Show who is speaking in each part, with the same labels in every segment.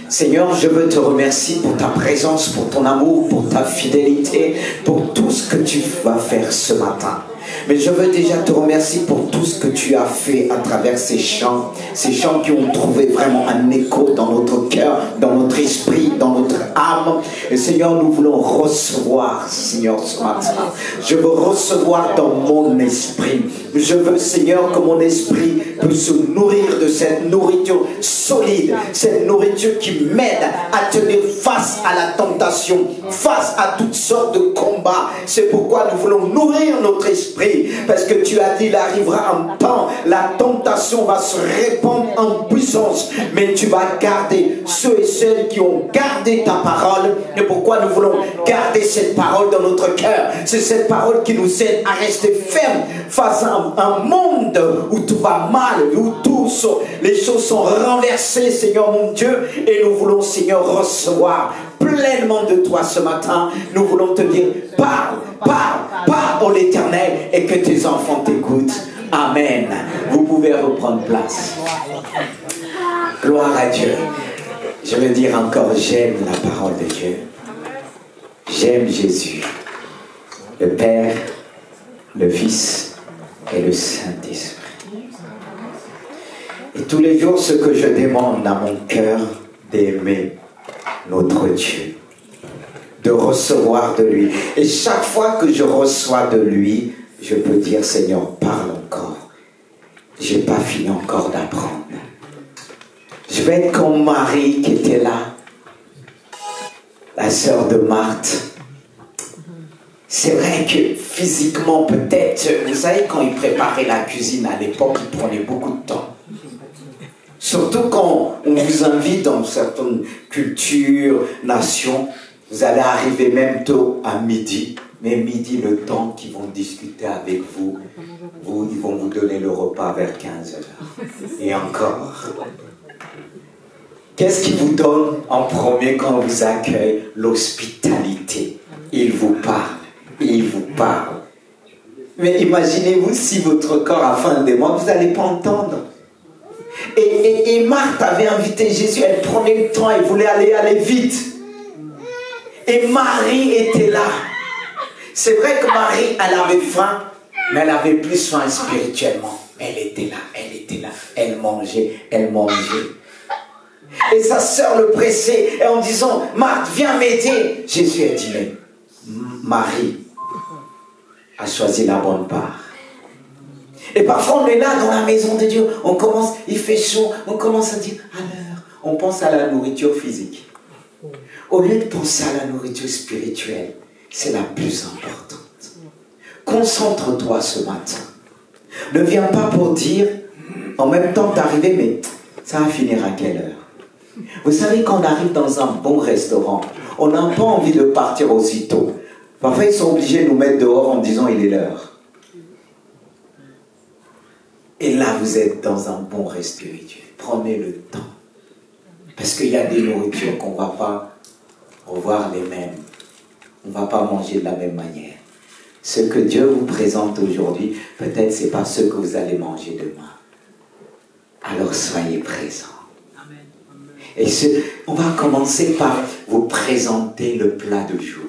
Speaker 1: Seigneur, je veux te remercier pour ta présence, pour ton amour, pour ta fidélité, pour tout ce que tu vas faire ce matin. Mais je veux déjà te remercier pour tout ce que tu as fait à travers ces chants qui ont trouvé vraiment un écho dans notre cœur, dans notre esprit, dans notre âme. Et Seigneur, nous voulons recevoir, Seigneur, ce matin. Je veux recevoir dans mon esprit. Je veux, Seigneur, que mon esprit puisse se nourrir de cette nourriture solide, cette nourriture qui m'aide à tenir face à la tentation, face à toutes sortes de combats. C'est pourquoi nous voulons nourrir notre esprit, parce que tu as dit, il arrivera un temps, la tentation va se répandre en puissance, mais tu vas garder ceux et celles qui ont gardé ta parole. Et pourquoi nous voulons garder cette parole dans notre cœur? C'est cette parole qui nous aide à rester fermes face à un monde où tout va mal, où les choses sont renversées, Seigneur mon Dieu, et nous voulons, Seigneur, recevoir pleinement de toi ce matin. Nous voulons te dire, parle, ô l'Éternel, et que tes enfants t'écoutent. Amen. Vous pouvez reprendre place. Gloire à Dieu. Je veux dire encore, j'aime la parole de Dieu. J'aime Jésus, le Père, le Fils et le Saint-Esprit. Et tous les jours, ce que je demande à mon cœur, d'aimer notre Dieu, de recevoir de lui. Et chaque fois que je reçois de lui, je peux dire, Seigneur, parle encore. Je n'ai pas fini encore d'apprendre. Je vais être comme Marie qui était là, la sœur de Marthe. C'est vrai que physiquement, peut-être, vous savez, quand ils préparaient la cuisine à l'époque, ils prenaient beaucoup de temps. Surtout quand on vous invite dans certaines cultures, nations, vous allez arriver même tôt à midi. Mais midi, le temps qu'ils vont discuter avec vous, ils vont vous donner le repas vers 15 h. Et encore. Qu'est-ce qu'ils vous donnent en premier quand on vous accueille? L'hospitalité. Ils vous parlent. Ils vous parlent. Mais imaginez-vous si votre corps a faim des mois, vous n'allez pas entendre. Et Marthe avait invité Jésus, elle prenait le temps, elle voulait aller vite. Et Marie était là. C'est vrai que Marie, elle avait faim, mais elle avait plus faim spirituellement. Elle était là, elle mangeait. Et sa sœur le pressait, et en disant, Marthe, viens m'aider. Jésus a dit, mais Marie a choisi la bonne part. Et parfois on est là dans la maison de Dieu, il fait chaud, on commence à dire à l'heure, on pense à la nourriture physique. Au lieu de penser à la nourriture spirituelle, c'est la plus importante. Concentre-toi ce matin. Ne viens pas pour dire, en même temps d'arriver, mais ça va finir à quelle heure? Vous savez, quand on arrive dans un bon restaurant, on n'a pas envie de partir aussitôt. Parfois ils sont obligés de nous mettre dehors en disant il est l'heure. Et là, vous êtes dans un bon reste spirituel. Prenez le temps. Parce qu'il y a des nourritures qu'on ne va pas revoir les mêmes. On ne va pas manger de la même manière. Ce que Dieu vous présente aujourd'hui, peut-être ce n'est pas ce que vous allez manger demain. Alors soyez présents. Et on va commencer par vous présenter le plat du jour.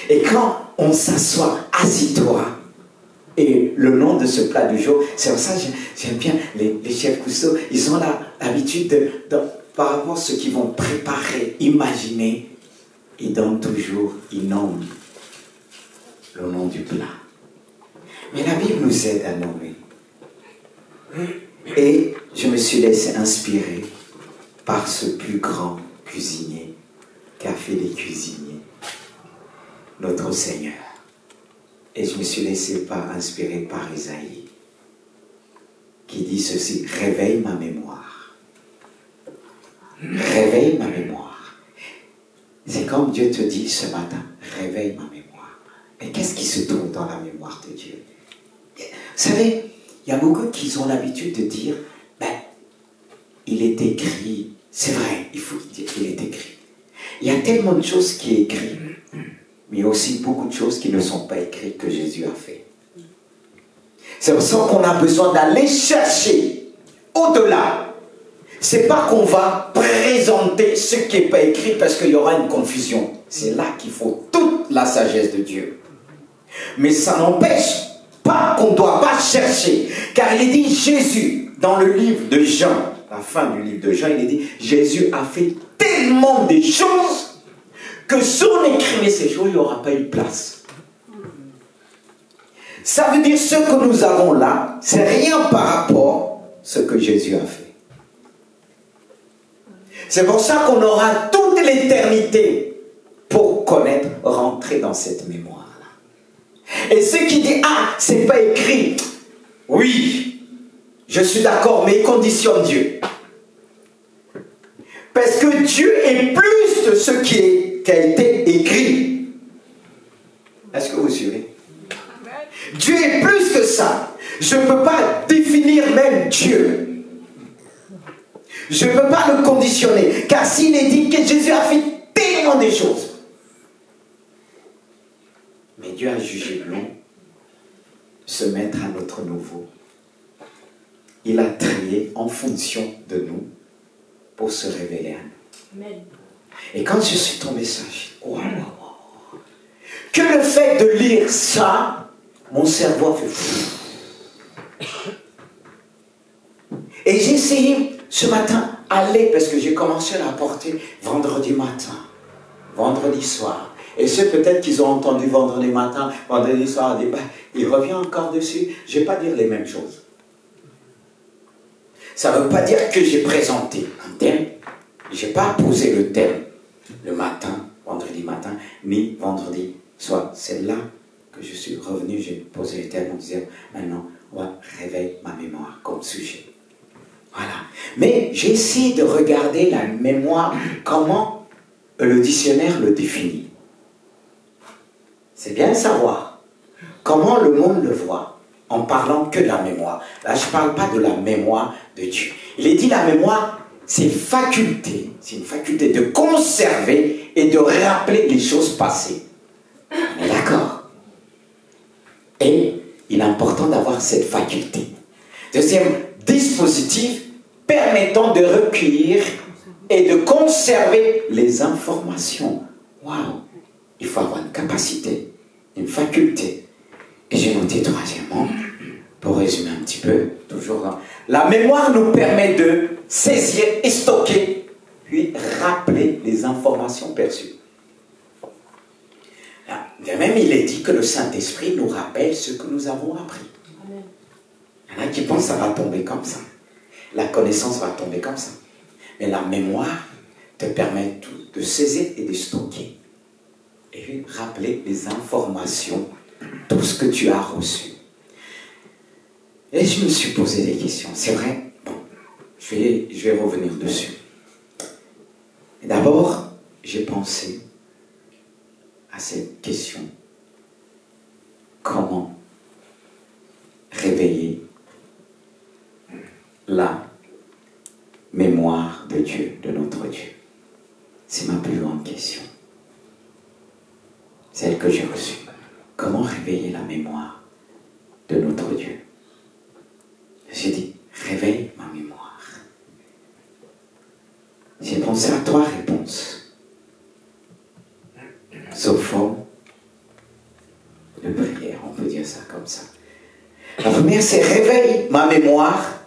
Speaker 1: Et quand on s'assoit, assis-toi. Et le nom de ce plat du jour, c'est pour ça que j'aime bien les chefs Cousteau, ils ont l'habitude par rapport à ce qu'ils vont préparer, imaginer, ils donnent toujours, ils nomment le nom du plat. Mais la Bible nous aide à nommer. Et je me suis laissé inspirer par ce plus grand cuisinier qui a fait des cuisiniers, notre Seigneur. Et je me suis laissé inspirer par Isaïe, qui dit ceci, réveille ma mémoire. Réveille ma mémoire. C'est comme Dieu te dit ce matin, réveille ma mémoire. Et qu'est-ce qui se trouve dans la mémoire de Dieu? Vous savez, il y a beaucoup qui ont l'habitude de dire, il est écrit. C'est vrai, il faut dire qu'il est écrit. Il y a tellement de choses qui sont écrites. Mais il y a aussi beaucoup de choses qui ne sont pas écrites que Jésus a fait. C'est pour ça qu'on a besoin d'aller chercher au-delà. c'est pas qu'on va présenter ce qui n'est pas écrit parce qu'il y aura une confusion. C'est là qu'il faut toute la sagesse de Dieu. Mais ça n'empêche pas qu'on ne doit pas chercher. Car il est dit Jésus, dans le livre de Jean, la fin du livre de Jean, il est dit Jésus a fait tellement de choses que si on écrivait ces choses, il n'y aura pas eu de place. Ça veut dire ce que nous avons là, c'est rien par rapport à ce que Jésus a fait. C'est pour ça qu'on aura toute l'éternité pour connaître, rentrer dans cette mémoire-là. Et ceux qui disent, ah, c'est pas écrit. Oui, je suis d'accord, mais il conditionne Dieu. Parce que Dieu est plus de ce qui a été écrit. Est-ce que vous suivez? Dieu est plus que ça. Je ne peux pas définir même Dieu. Je ne peux pas le conditionner. Car s'il est dit que Jésus a fait tellement de choses. Mais Dieu a jugé long se mettre à notre nouveau. Il a trié en fonction de nous pour se révéler à nous. Amen. Et quand je suis tombé ça, j'ai dit, wow, wow, wow. Que le fait de lire ça, mon cerveau a fait... Et j'ai essayé ce matin, aller, parce que j'ai commencé à la porter vendredi matin, vendredi soir. Et ceux peut-être qu'ils ont entendu vendredi matin, vendredi soir, il revient encore dessus. Je ne vais pas dire les mêmes choses. Ça ne veut pas dire que j'ai présenté un thème. Je n'ai pas posé le thème le matin, vendredi matin, ni vendredi soir. C'est là que je suis revenu, j'ai posé le thème en disant, maintenant, on va réveiller ma mémoire comme sujet. Voilà. Mais j'ai essayé de regarder la mémoire, comment le dictionnaire le définit. C'est bien savoir comment le monde le voit en parlant que de la mémoire. Là, je ne parle pas de la mémoire de Dieu. Il est dit la mémoire, c'est faculté, c'est une faculté de conserver et de rappeler les choses passées. On est d'accord? Et il est important d'avoir cette faculté. Deuxième dispositif permettant de recueillir et de conserver les informations. Waouh! Il faut avoir une capacité, une faculté. Et j'ai noté troisièmement, pour résumer un petit peu, toujours là, la mémoire nous permet de saisir et stocker, puis rappeler les informations perçues. Là, même il est dit que le Saint-Esprit nous rappelle ce que nous avons appris. Amen. Il y en a qui pensent que ça va tomber comme ça. La connaissance va tomber comme ça. Mais la mémoire te permet de saisir et de stocker. Et rappeler les informations, tout ce que tu as reçu. Et je me suis posé des questions. C'est vrai, bon, je vais revenir dessus. D'abord, j'ai pensé à cette question. Comment réveiller la mémoire de Dieu, de notre Dieu? C'est ma plus grande question. Celle que j'ai reçue. Comment réveiller la mémoire de notre Dieu? J'ai dit, réveille ma mémoire. J'ai pensé à 3 réponses. Sous forme de prière, on peut dire ça comme ça. La première, c'est réveille ma mémoire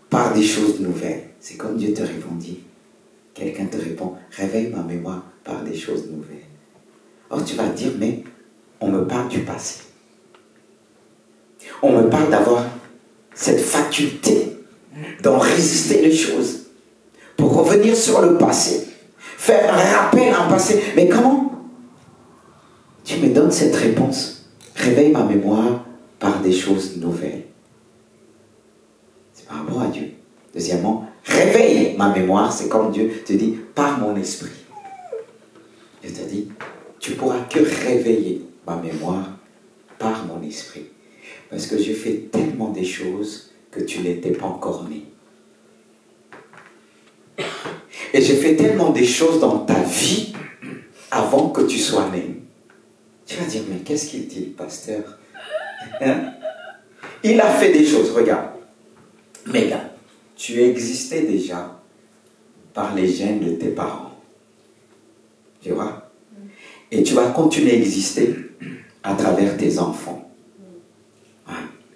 Speaker 1: par des choses nouvelles. C'est comme Dieu te répondit. Quelqu'un te répond, réveille ma mémoire par des choses nouvelles. Or, tu vas dire, mais on me parle du passé. On me parle d'avoir cette faculté d'en résister les choses. Pour revenir sur le passé. Faire un rappel à un passé. Mais comment tu me donnes cette réponse? Réveille ma mémoire par des choses nouvelles. C'est par rapport à Dieu. Deuxièmement, réveille ma mémoire. C'est comme Dieu te dit, par mon esprit. Dieu te dit, tu pourras que réveiller ma mémoire par mon esprit. Parce que j'ai fait tellement des choses que tu n'étais pas encore né. Et j'ai fait tellement des choses dans ta vie avant que tu sois né. Tu vas dire, mais qu'est-ce qu'il dit, le pasteur? Hein? Il a fait des choses, regarde. Mais là, tu existais déjà par les gènes de tes parents. Tu vois? Et tu vas continuer à exister à travers tes enfants.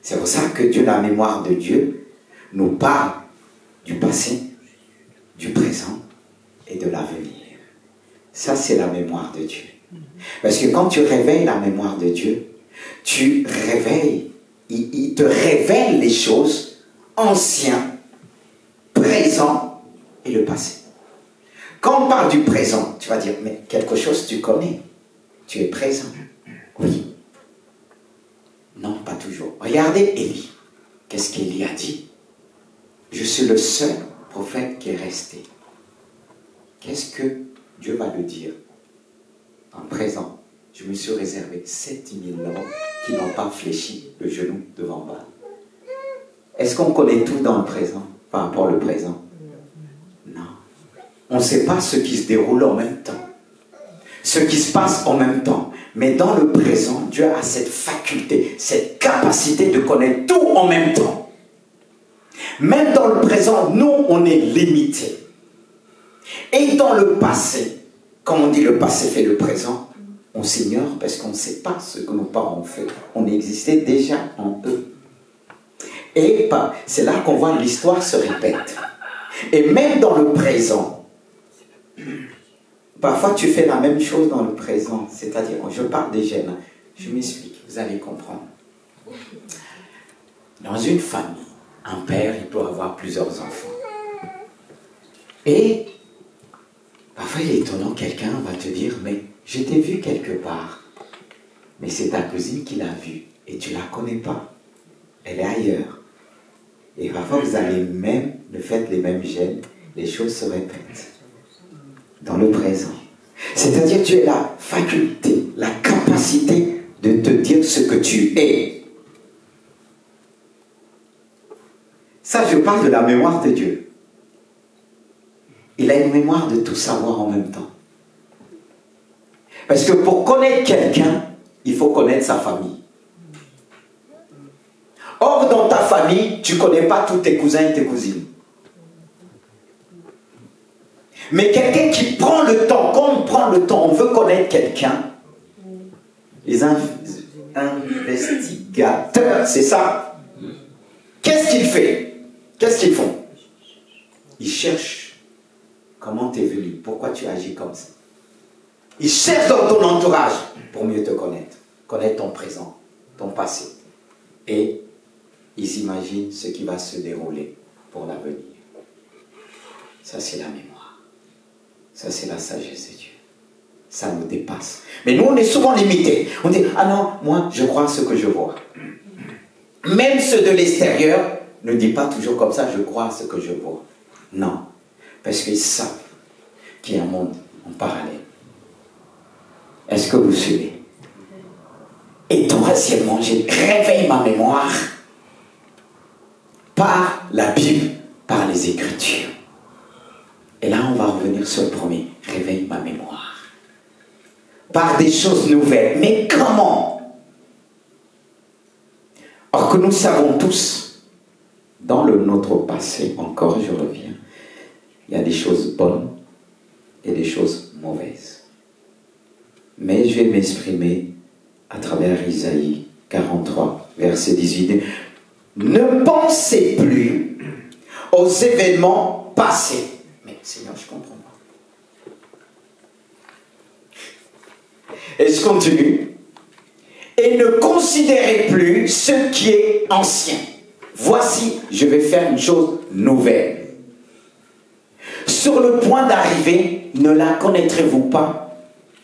Speaker 1: C'est pour ça que Dieu, la mémoire de Dieu, nous parle du passé, du présent et de l'avenir. Ça, c'est la mémoire de Dieu. Parce que quand tu réveilles la mémoire de Dieu, tu réveilles, il te révèle les choses anciennes, présent et le passé. Quand on parle du présent, tu vas dire, mais quelque chose tu connais, tu es présent. Oui. Non, pas toujours. Regardez Élie. Qu'est-ce qu'Élie a dit? Je suis le seul prophète qui est resté. Qu'est-ce que Dieu va le dire? En présent, je me suis réservé 7000 hommes qui n'ont pas fléchi le genou devant Baal. Est-ce qu'on connaît tout dans le présent, par rapport au présent? Non. On ne sait pas ce qui se déroule en même temps. Ce qui se passe en même temps. Mais dans le présent, Dieu a cette faculté, cette capacité de connaître tout en même temps. Même dans le présent, nous, on est limités. Et dans le passé, comme on dit le passé fait le présent, on s'ignore parce qu'on ne sait pas ce que nos parents ont fait. On existait déjà en eux. Et c'est là qu'on voit l'histoire se répète. Et même dans le présent, parfois tu fais la même chose dans le présent. C'est-à-dire, je parle des gènes. Je m'explique, vous allez comprendre. Dans une famille, un père, il peut avoir plusieurs enfants. Et parfois, il est étonnant, quelqu'un va te dire, mais je t'ai vu quelque part. Mais c'est ta cousine qui l'a vue. Et tu ne la connais pas. Elle est ailleurs. Et parfois, vous avez même, le fait les mêmes gènes, les choses se répètent. Dans le présent. C'est-à-dire, tu as la faculté, la capacité de te dire ce que tu es. Ça, je parle de la mémoire de Dieu. Il a une mémoire de tout savoir en même temps. Parce que pour connaître quelqu'un, il faut connaître sa famille. Or, dans ta famille, tu ne connais pas tous tes cousins et tes cousines. Mais quelqu'un qui prend le temps, quand on prend le temps, on veut connaître quelqu'un, les investigateurs, c'est ça. Qu'est-ce qu'ils font? Qu'est-ce qu'ils font? Ils cherchent comment tu es venu, pourquoi tu agis comme ça. Ils cherchent dans ton entourage pour mieux te connaître ton présent, ton passé. Et ils imaginent ce qui va se dérouler pour l'avenir. Ça, c'est la mémoire. Ça, c'est la sagesse de Dieu. Ça nous dépasse. Mais nous, on est souvent limités. On dit, ah non, moi, je crois ce que je vois. Même ceux de l'extérieur ne disent pas toujours comme ça, je crois ce que je vois. Non. Parce qu'ils savent qu'il y a un monde en parallèle. Est-ce que vous suivez? Et troisièmement, j'ai réveillé ma mémoire par la Bible, par les Écritures. Et là, on va revenir sur le premier. Réveille ma mémoire. Par des choses nouvelles. Mais comment? Or que nous savons tous, dans notre passé, encore je reviens, il y a des choses bonnes et des choses mauvaises. Mais je vais m'exprimer à travers Isaïe 43, verset 18. Ne pensez plus aux événements passés. Mais Seigneur, je ne comprends pas. Et je continue. Et ne considérez plus ce qui est ancien. Voici, je vais faire une chose nouvelle. Sur le point d'arriver, ne la connaîtrez-vous pas?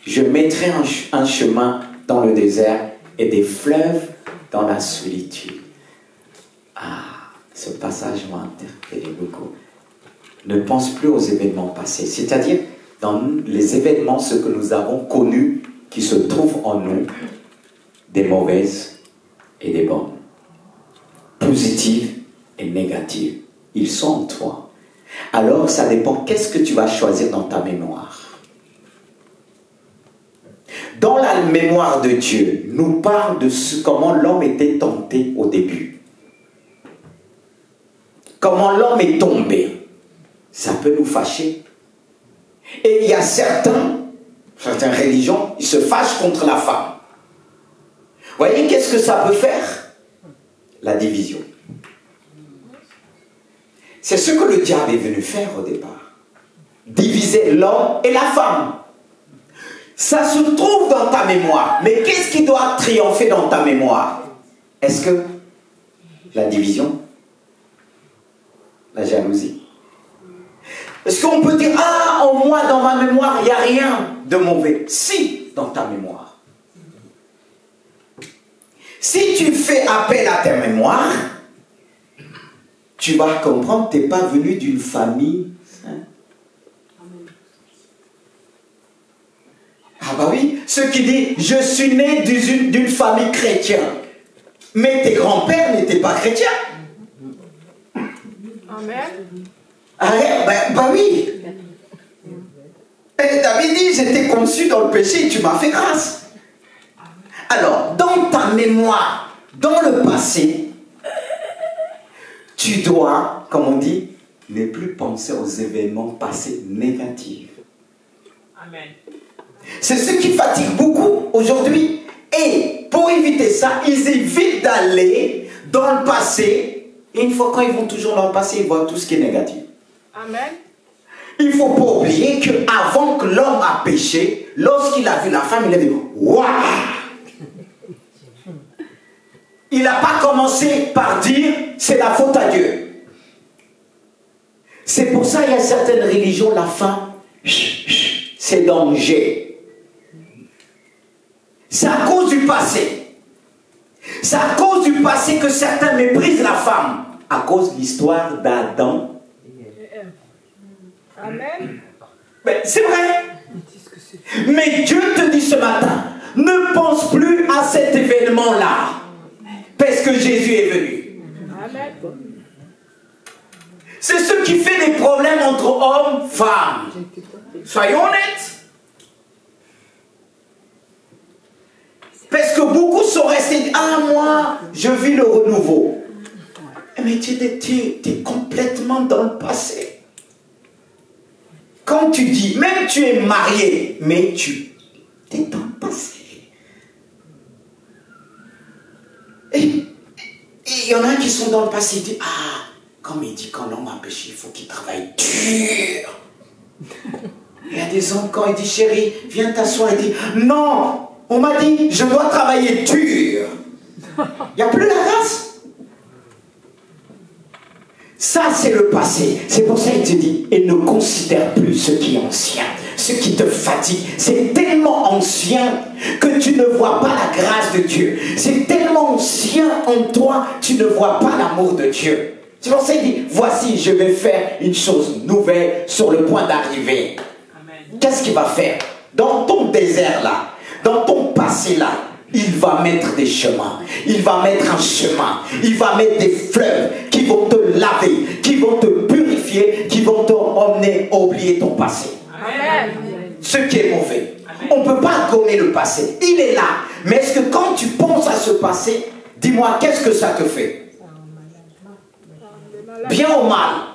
Speaker 1: Je mettrai un chemin dans le désert et des fleuves dans la solitude. Ah, ce passage m'a interpellé beaucoup. Ne pense plus aux événements passés, c'est-à-dire dans les événements, ce que nous avons connus, qui se trouvent en nous, des mauvaises et des bonnes, positives et négatives. Ils sont en toi. Alors, ça dépend, qu'est-ce que tu vas choisir dans ta mémoire? Dans la mémoire de Dieu, nous parle de comment l'homme était tenté au début. comment l'homme est tombé, ça peut nous fâcher. Et il y a certaines religions, ils se fâchent contre la femme. Vous voyez, qu'est-ce que ça peut faire? La division. C'est ce que le diable est venu faire au départ. Diviser l'homme et la femme. Ça se trouve dans ta mémoire. Mais qu'est-ce qui doit triompher dans ta mémoire? Est-ce que la division? La jalousie? Est-ce qu'on peut dire, ah, au moins dans ma mémoire, il n'y a rien de mauvais? Si, dans ta mémoire. Si tu fais appel à ta mémoire, tu vas comprendre que tu n'es pas venu d'une famille. Ah bah oui, ceux qui disent, je suis né d'une famille chrétienne. Mais tes grands-pères n'étaient pas chrétiens.
Speaker 2: Amen.
Speaker 1: Ah, bah oui. Et David dit, j'étais conçu dans le péché et tu m'as fait grâce. Alors, dans ta mémoire, dans le passé, tu dois, comme on dit, ne plus penser aux événements passés négatifs.
Speaker 2: Amen.
Speaker 1: C'est ce qui fatigue beaucoup aujourd'hui. Et pour éviter ça, ils évitent d'aller dans le passé. Et une fois quand ils vont toujours dans le passé, ils voient tout ce qui est négatif.
Speaker 2: Amen.
Speaker 1: Il ne faut pas oublier qu'avant que l'homme a péché, lorsqu'il a vu la femme, il a dit « Waouh !» Il n'a pas commencé par dire « C'est la faute à Dieu ». C'est pour ça qu'il y a certaines religions, la femme, c'est danger. C'est à cause du passé. C'est à cause du passé que certains méprisent la femme. À cause de l'histoire d'Adam.
Speaker 2: Amen.
Speaker 1: Mais c'est vrai. Mais Dieu te dit ce matin, ne pense plus à cet événement-là. Parce que Jésus est venu.
Speaker 2: Amen.
Speaker 1: C'est ce qui fait des problèmes entre hommes et femmes. Soyons honnêtes. Parce que beaucoup sont restés, ah moi, je vis le renouveau. Mais tu es complètement dans le passé. Quand tu dis, même tu es marié, mais tu es dans le passé. Et il y en a qui sont dans le passé, ils disent, ah, comme il dit, quand l'homme a péché, il faut qu'il travaille dur. Il y a des hommes, quand il dit, chérie, viens t'asseoir, il dit, non, on m'a dit, je dois travailler dur. Il n'y a plus la grâce. Ça, c'est le passé. C'est pour ça qu'il te dit, et ne considère plus ce qui est ancien, ce qui te fatigue. C'est tellement ancien que tu ne vois pas la grâce de Dieu. C'est tellement ancien en toi, tu ne vois pas l'amour de Dieu. C'est pour ça qu'il dit, voici, je vais faire une chose nouvelle sur le point d'arriver. Qu'est-ce qu'il va faire? Dans ton désert là, dans ton passé là, il va mettre des chemins, il va mettre un chemin, il va mettre des fleuves qui vont te laver, qui vont te purifier, qui vont te emmener à oublier ton passé.
Speaker 2: Amen.
Speaker 1: Ce qui est mauvais. On ne peut pas gommer le passé, il est là. Mais est-ce que quand tu penses à ce passé, dis-moi, qu'est-ce que ça te fait? Bien ou mal?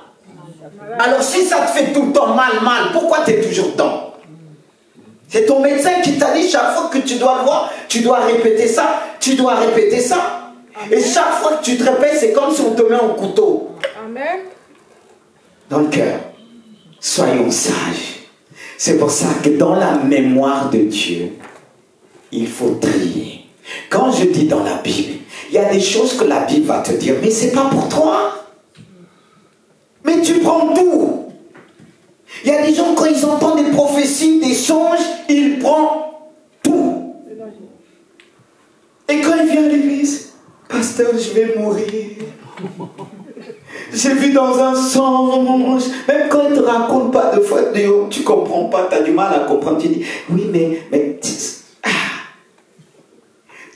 Speaker 1: Alors si ça te fait tout le temps mal, pourquoi tu es toujours dedans? C'est ton médecin qui t'a dit chaque fois que tu dois le voir, tu dois répéter ça, tu dois répéter ça. Et chaque fois que tu te répètes, c'est comme si on te met un couteau.
Speaker 2: Amen.
Speaker 1: Dans le cœur, soyons sages. C'est pour ça que dans la mémoire de Dieu, il faut trier. Quand je dis dans la Bible, il y a des choses que la Bible va te dire, mais c'est pas pour toi. Mais tu prends tout. Il y a des gens, quand ils entendent des prophéties, des songes, ils prennent tout. Et quand il vient à l'église, pasteur, je vais mourir. J'ai vu dans un songe, même quand il ne te raconte pas de fois, tu ne comprends pas, tu as du mal à comprendre. Tu dis, oui, mais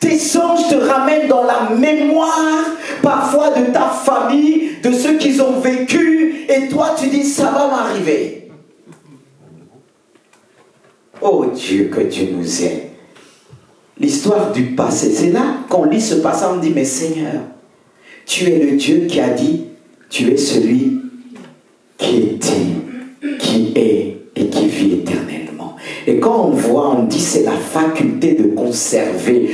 Speaker 1: tes songes te ramènent dans la mémoire, parfois de ta famille, de ceux qu'ils ont vécu, et toi tu dis, ça va m'arriver. Oh Dieu, que Dieu nous aime. L'histoire du passé, c'est là qu'on lit ce passage, on dit, mais Seigneur, tu es le Dieu qui a dit, Tu es celui qui était, qui est et qui vit éternellement. Et quand on voit, on dit c'est la faculté de conserver,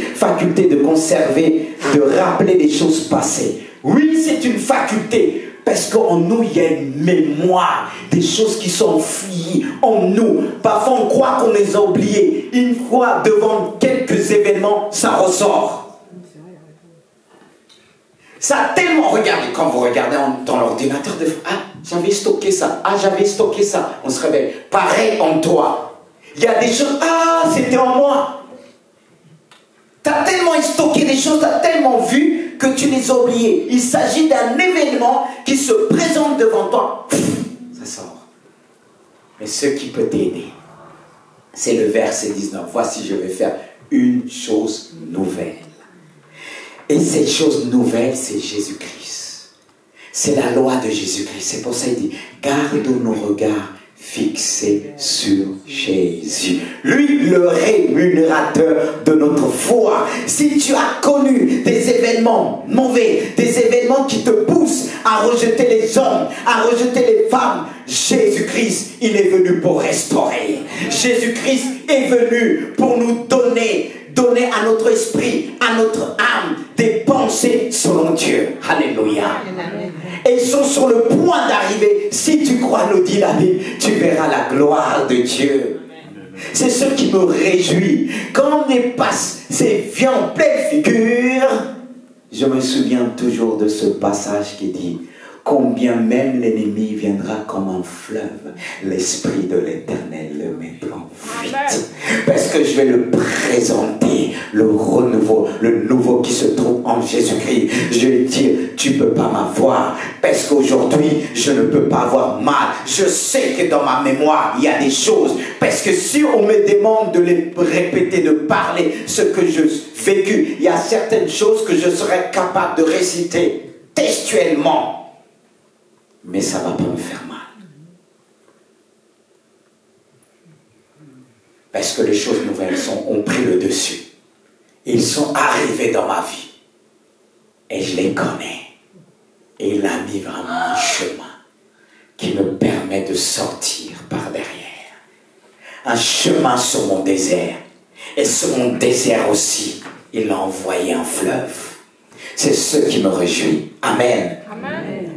Speaker 1: de rappeler les choses passées. Oui, c'est une faculté, parce qu'en nous, il y a une mémoire, des choses qui sont enfouies en nous. Parfois, on croit qu'on les a oubliées. Une fois devant quelques événements, ça ressort. Ça a tellement regardé, quand vous regardez dans l'ordinateur, j'avais stocké ça, j'avais stocké ça, on se réveille. Pareil en toi. Il y a des choses, c'était en moi. Tu as tellement stocké des choses, tu as tellement vu que tu les as oubliées. Il s'agit d'un événement qui se présente devant toi. Ça sort. Mais ce qui peut t'aider, c'est le verset 19. Voici, je vais faire une chose nouvelle. Et cette chose nouvelle, c'est Jésus-Christ. C'est la loi de Jésus-Christ. C'est pour ça qu'il dit, garde nos regards fixés sur Jésus. Lui, le rémunérateur de notre foi. Si tu as connu des événements mauvais, des événements qui te poussent à rejeter les hommes, à rejeter les femmes, Jésus-Christ, il est venu pour restaurer. Jésus-Christ est venu pour nous donner à notre esprit, à notre âme, des pensées selon Dieu. Alléluia. Et ils sont sur le point d'arriver. Si tu crois, nous dit la Bible, tu verras la gloire de Dieu. C'est ce qui me réjouit. Quand on dépasse ces vies en pleine figure, je me souviens toujours de ce passage qui dit, combien même l'ennemi viendra comme un fleuve, l'Esprit de l'Éternel le mettra en fuite. Parce que je vais le présenter, le renouveau, le nouveau qui se trouve en Jésus-Christ. Je vais dire, tu ne peux pas m'avoir, parce qu'aujourd'hui, je ne peux pas avoir mal. Je sais que dans ma mémoire, il y a des choses, parce que si on me demande de les répéter, de parler ce que j'ai vécu, il y a certaines choses que je serais capable de réciter textuellement. Mais ça ne va pas me faire mal. Parce que les choses nouvelles ont pris le dessus. Ils sont arrivés dans ma vie. Et je les connais. Et il a mis vraiment un chemin qui me permet de sortir par derrière. Un chemin sur mon désert. Et sur mon désert aussi, il a envoyé un fleuve. C'est ce qui me réjouit. Amen. Amen.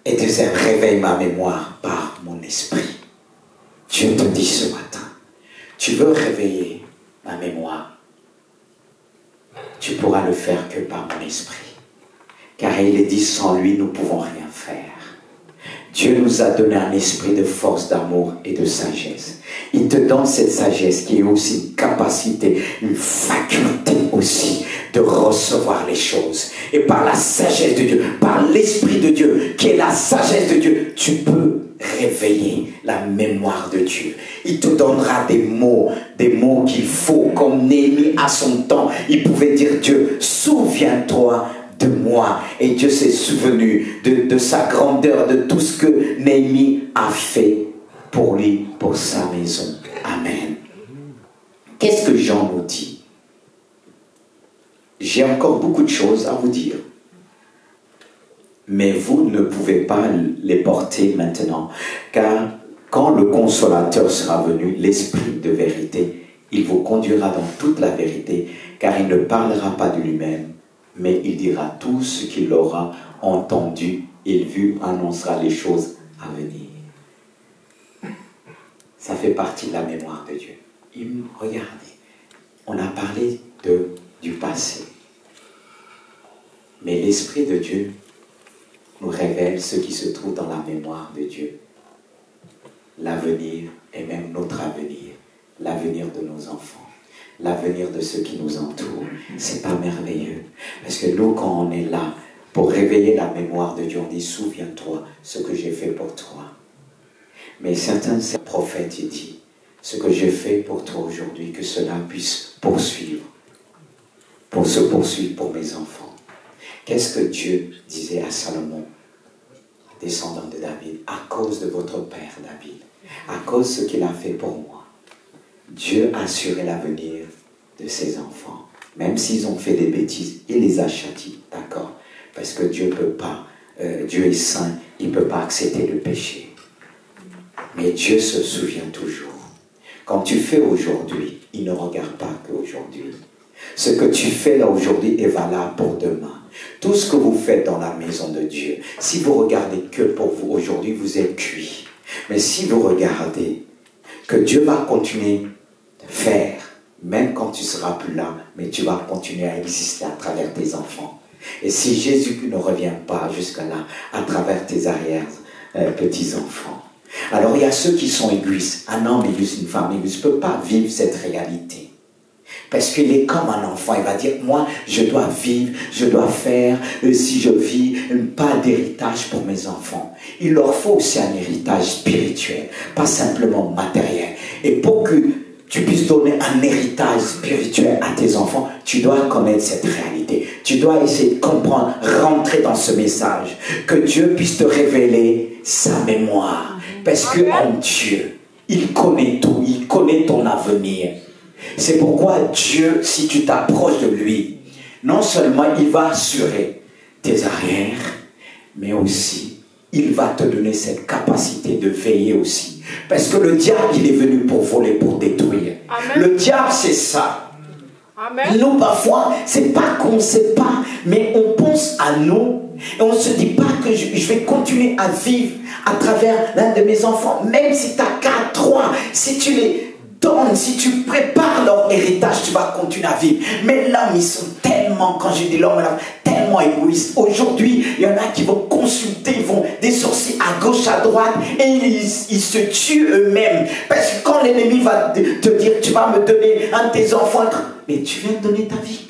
Speaker 1: Et Dieu réveille ma mémoire par mon esprit. Dieu te dit ce matin, tu veux réveiller ma mémoire, tu pourras le faire que par mon esprit. Car il est dit, sans lui, nous ne pouvons rien faire. Dieu nous a donné un esprit de force, d'amour et de sagesse. Il te donne cette sagesse qui est aussi une capacité, une faculté aussi de recevoir les choses. Et par la sagesse de Dieu, par l'Esprit de Dieu, qui est la sagesse de Dieu, tu peux réveiller la mémoire de Dieu. Il te donnera des mots qu'il faut, comme Néhémie à son temps. Il pouvait dire, Dieu, souviens-toi de moi. Et Dieu s'est souvenu de sa grandeur, de tout ce que Néhémie a fait pour lui, pour sa maison. Amen. Qu'est-ce que Jean nous dit? J'ai encore beaucoup de choses à vous dire. Mais vous ne pouvez pas les porter maintenant. Car quand le Consolateur sera venu, l'Esprit de vérité, il vous conduira dans toute la vérité, car il ne parlera pas de lui-même, mais il dira tout ce qu'il aura entendu et vu, annoncera les choses à venir. Ça fait partie de la mémoire de Dieu. Regardez, on a parlé du passé. Mais l'Esprit de Dieu nous révèle ce qui se trouve dans la mémoire de Dieu. L'avenir et même notre avenir. L'avenir de nos enfants. L'avenir de ceux qui nous entourent. C'est pas merveilleux. Parce que nous, quand on est là, pour réveiller la mémoire de Dieu, on dit, souviens-toi ce que j'ai fait pour toi. Mais certains prophètes, ils disent, ce que j'ai fait pour toi aujourd'hui, que cela puisse poursuivre, pour se poursuivre pour mes enfants. Qu'est-ce que Dieu disait à Salomon, descendant de David, à cause de votre père David, à cause de ce qu'il a fait pour moi, Dieu a assuré l'avenir de ses enfants. Même s'ils ont fait des bêtises, il les a châtiés, d'accord? Parce que Dieu ne peut pas Dieu est saint, il ne peut pas accepter le péché. Mais Dieu se souvient toujours. Quand tu fais aujourd'hui, il ne regarde pas qu'aujourd'hui. Ce que tu fais là aujourd'hui est valable pour demain. Tout ce que vous faites dans la maison de Dieu, si vous regardez que pour vous aujourd'hui, vous êtes cuit. Mais si vous regardez que Dieu va continuer de faire, même quand tu ne seras plus là, mais tu vas continuer à exister à travers tes enfants. Et si Jésus ne revient pas jusqu'à là, à travers tes arrières petits-enfants. Alors il y a ceux qui sont égoïstes. Un homme égoïste, une femme égoïste ne peut pas vivre cette réalité. Parce qu'il est comme un enfant, il va dire, moi, je dois vivre, je dois faire, si je vis, pas d'héritage pour mes enfants. Il leur faut aussi un héritage spirituel, pas simplement matériel. Et pour que tu puisses donner un héritage spirituel à tes enfants, tu dois connaître cette réalité. Tu dois essayer de comprendre, rentrer dans ce message, que Dieu puisse te révéler sa mémoire. Parce qu'en Dieu, il connaît tout, il connaît ton avenir. C'est pourquoi Dieu, si tu t'approches de lui, non seulement il va assurer tes arrières, mais aussi il va te donner cette capacité de veiller aussi. Parce que le diable, il est venu pour voler, pour détruire. Amen. Le diable, c'est ça. Amen. Nous, parfois, c'est pas qu'on ne sait pas, mais on pense à nous et on ne se dit pas que je vais continuer à vivre à travers l'un de mes enfants, même si tu as 4, 3, si tu les donnes, si tu prépares leur héritage, tu vas continuer à vivre. Mais l'homme, ils sont tellement, quand je dis l'homme, tellement égoïstes. Aujourd'hui, il y en a qui vont consulter, ils vont des sorciers à gauche, à droite, et ils se tuent eux-mêmes. Parce que quand l'ennemi va te dire, tu vas me donner un de tes enfants, mais tu viens de donner ta vie.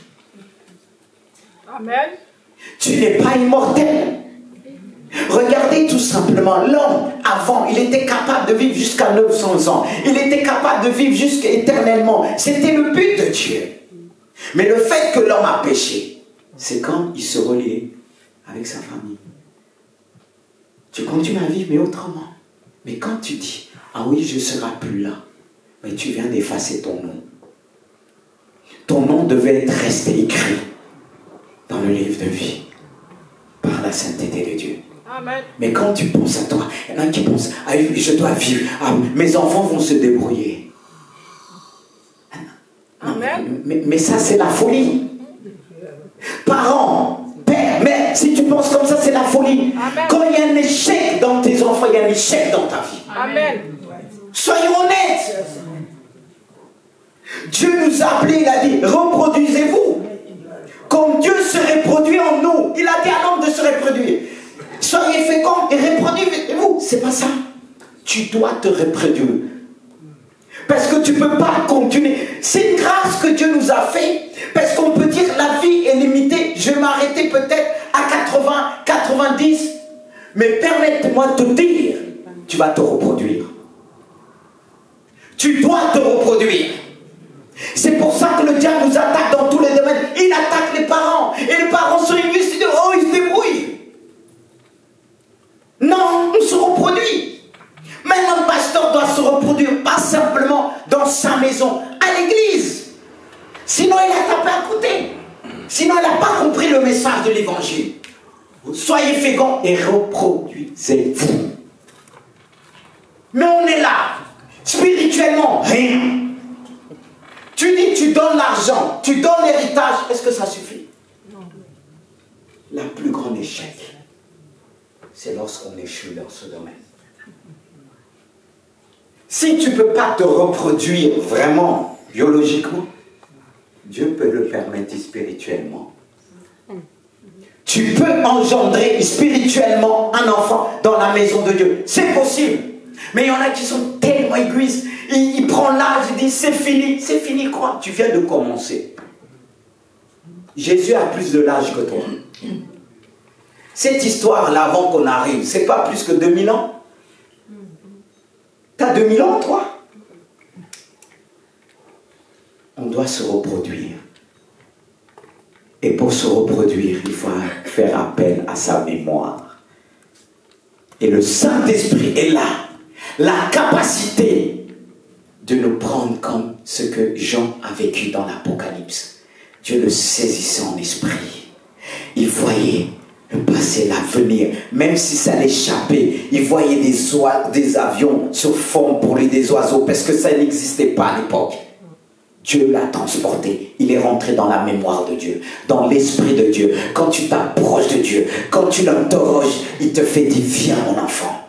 Speaker 2: Amen. Tu
Speaker 1: n'es pas immortel. Regardez tout simplement, l'homme, avant, il était capable de vivre jusqu'à 900 ans. Il était capable de vivre jusqu'à éternellement. C'était le but de Dieu. Mais le fait que l'homme a péché, c'est quand il se reliait avec sa famille. Tu continues à vivre, mais autrement. Mais quand tu dis, ah oui, je ne serai plus là, mais tu viens d'effacer ton nom. Ton nom devait être resté écrit dans le livre de vie par la sainteté de Dieu.
Speaker 2: Amen.
Speaker 1: Mais quand tu penses à toi, il y en a qui pensent, ah, je dois vivre, ah, mes enfants vont se débrouiller.
Speaker 2: Amen.
Speaker 1: Mais ça, c'est la folie. Parents, père, mère, si tu penses comme ça, c'est la folie. Amen. Quand il y a un échec dans tes enfants, il y a un échec dans ta vie.
Speaker 2: Amen.
Speaker 1: Soyons honnêtes. Dieu nous a appelés, il a dit, reproduisez-vous. Comme Dieu se reproduit en nous. Il a dit à l'homme de se reproduire. Soyez féconds et reproduisez-vous. C'est pas ça. Tu dois te reproduire. Parce que tu ne peux pas continuer. C'est une grâce que Dieu nous a fait. Parce qu'on peut dire la vie est limitée. Je vais m'arrêter peut-être à 80, 90. Mais permettez-moi de te dire, tu vas te reproduire. Tu dois te reproduire. C'est pour ça que le diable nous attaque dans tous les domaines. Il attaque les parents. Et les parents sont égoïstes. Ils disent, oh, ils se débrouillent. Non, on se reproduit. Maintenant, le pasteur doit se reproduire, pas simplement dans sa maison, à l'église. Sinon, il a tapé à côté. Sinon, il n'a pas compris le message de l'évangile. Soyez féconds et reproduisez-vous. Mais on est là, spirituellement, rien. Tu dis, tu donnes l'argent, tu donnes l'héritage, est-ce que ça suffit? Non. La plus grande échec, c'est lorsqu'on échoue dans ce domaine. Si tu ne peux pas te reproduire vraiment, biologiquement, Dieu peut le permettre spirituellement. Tu peux engendrer spirituellement un enfant dans la maison de Dieu. C'est possible. Mais il y en a qui sont tellement égoïstes. Il prend l'âge, il dit c'est fini. C'est fini quoi? Tu viens de commencer. Jésus a plus de l'âge que toi. Cette histoire-là, avant qu'on arrive, c'est pas plus que 2000 ans? T'as 2000 ans, toi? On doit se reproduire. Et pour se reproduire, il faut faire appel à sa mémoire. Et le Saint-Esprit est là. La capacité de nous prendre comme ce que Jean a vécu dans l'Apocalypse. Dieu le saisissait en esprit. Il voyait Le passé, l'avenir, même si ça l'échappait, il voyait des avions se fondre pour lui, des oiseaux, parce que ça n'existait pas à l'époque. Dieu l'a transporté, il est rentré dans la mémoire de Dieu, dans l'esprit de Dieu. Quand tu t'approches de Dieu, quand tu l'interroges, il te fait dire, viens mon enfant.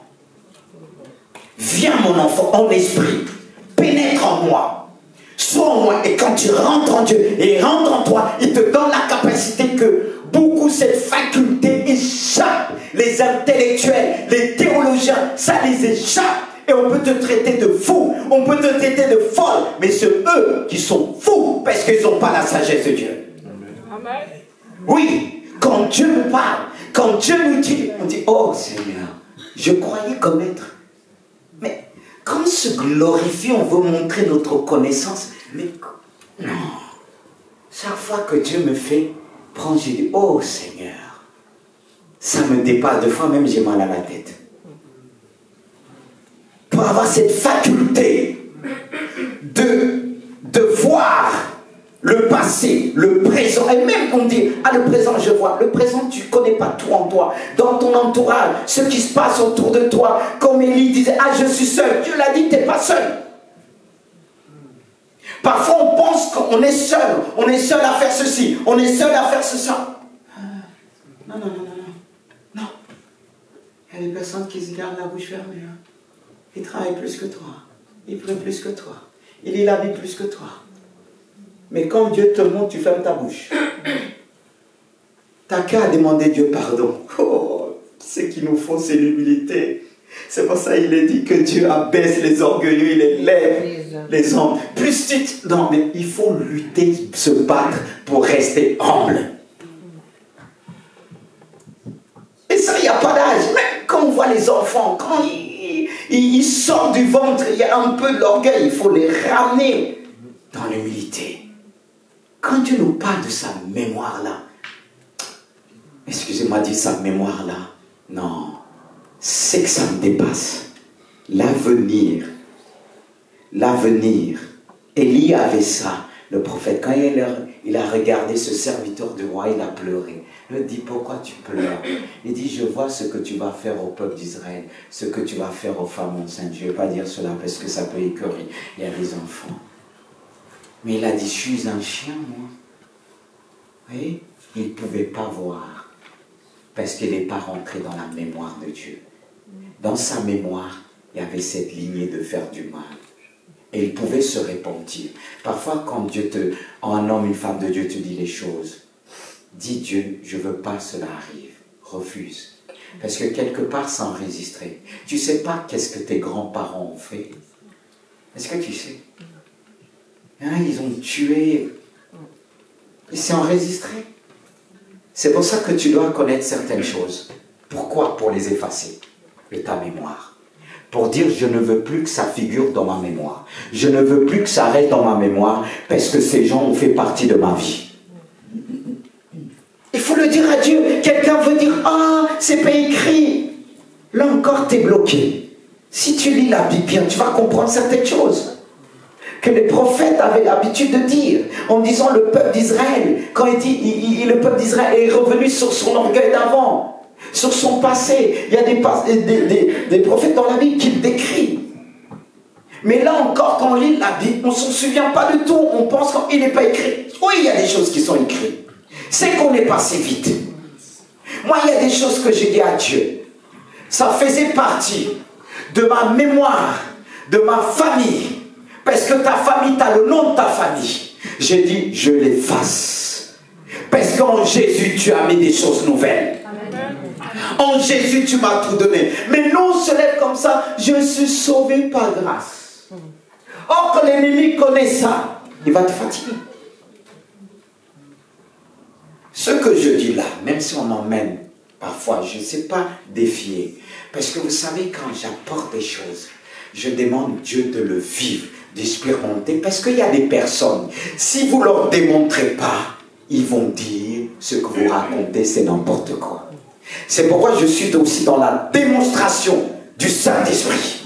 Speaker 1: Viens mon enfant, en esprit, pénètre en moi, sois en moi. Et quand tu rentres en Dieu et rentre en toi, il te donne la capacité que beaucoup cette faculté échappe. Les intellectuels, les théologiens, ça les échappe. Et on peut te traiter de fou, on peut te traiter de folle, mais c'est eux qui sont fous parce qu'ils n'ont pas la sagesse de Dieu.
Speaker 2: Amen.
Speaker 1: Oui, quand Dieu nous parle, quand Dieu nous dit, on dit, oh Seigneur, je croyais connaître. Mais quand on se glorifie, on veut montrer notre connaissance. Mais non, chaque fois que Dieu me fait prendre, je dis, oh Seigneur, ça me dépasse. Deux fois même, j'ai mal à la tête. Pour avoir cette faculté de voir le passé, le présent, et même on dit, ah le présent je vois, le présent tu ne connais pas tout en toi, dans ton entourage, ce qui se passe autour de toi, comme Élie disait, ah je suis seul, Dieu l'a dit, tu n'es pas seul. Parfois on pense qu'on est seul à faire ceci, on est seul à faire cela. Non, il y a des personnes qui se gardent la bouche fermée. Hein. Il travaille plus que toi. Il prie plus que toi. Il lit la Bible plus que toi. Mais quand Dieu te montre, tu fermes ta bouche. T'as qu'à demander Dieu pardon. Oh, ce qu'il nous faut, c'est l'humilité. C'est pour ça qu'il est dit que Dieu abaisse les orgueilleux, il élève les hommes. Plus tu... Non, mais il faut lutter, se battre pour rester humble. Et ça, il n'y a pas d'âge. Même quand on voit les enfants, quand ils sortent du ventre, il y a un peu de l'orgueil, il faut les ramener dans l'humilité. Quand Dieu nous parle de sa mémoire-là, excusez-moi de dire sa mémoire-là, non, c'est que ça me dépasse. L'avenir, Élie avait ça. Le prophète, quand il a regardé ce serviteur du roi, il a pleuré. Il lui dit, pourquoi tu pleures? Il dit, je vois ce que tu vas faire au peuple d'Israël, ce que tu vas faire aux femmes enceintes. Je ne vais pas dire cela parce que ça peut écœurer. Il y a des enfants. Mais il a dit, je suis un chien, moi. Vous voyez? Il ne pouvait pas voir parce qu'il n'est pas rentré dans la mémoire de Dieu. Dans sa mémoire, il y avait cette lignée de faire du mal. Et il pouvait se repentir. Parfois, quand un homme, une femme de Dieu te dit les choses, dis Dieu, je ne veux pas que cela arrive. Refuse. Parce que quelque part, ça enregistrait. Tu ne sais pas qu'est-ce que tes grands-parents ont fait. Est-ce que tu sais? Hein, ils ont tué. Et c'est enregistré. C'est pour ça que tu dois connaître certaines choses. Pourquoi? Pour les effacer de ta mémoire. Pour dire, je ne veux plus que ça figure dans ma mémoire. Je ne veux plus que ça reste dans ma mémoire parce que ces gens ont fait partie de ma vie. Il faut le dire à Dieu. Quelqu'un veut dire, ah, c'est pas écrit. Là encore, tu es bloqué. Si tu lis la Bible bien, tu vas comprendre certaines choses que les prophètes avaient l'habitude de dire, en disant le peuple d'Israël, quand il dit, le peuple d'Israël est revenu sur son orgueil d'avant, sur son passé. Il y a des prophètes dans la Bible qui le décrivent. Mais là encore, quand on lit la Bible, on ne s'en souvient pas du tout. On pense qu'il n'est pas écrit. Oui, il y a des choses qui sont écrites. C'est qu'on est passé vite. Moi, il y a des choses que j'ai dit à Dieu. Ça faisait partie de ma mémoire, de ma famille. Parce que ta famille, tu as le nom de ta famille. J'ai dit, je l'efface. Parce qu'en Jésus, tu as mis des choses nouvelles. En Jésus, tu m'as tout donné. Mais nous, on se lève comme ça. Je suis sauvé par grâce. Or, que l'ennemi connaît ça, il va te fatiguer. Ce que je dis là, même si on emmène parfois, je ne sais pas défier. Parce que vous savez, quand j'apporte des choses, je demande Dieu de le vivre, d'expérimenter. Parce qu'il y a des personnes, si vous ne leur démontrez pas, ils vont dire ce que vous racontez, c'est n'importe quoi. C'est pourquoi je suis aussi dans la démonstration du Saint-Esprit.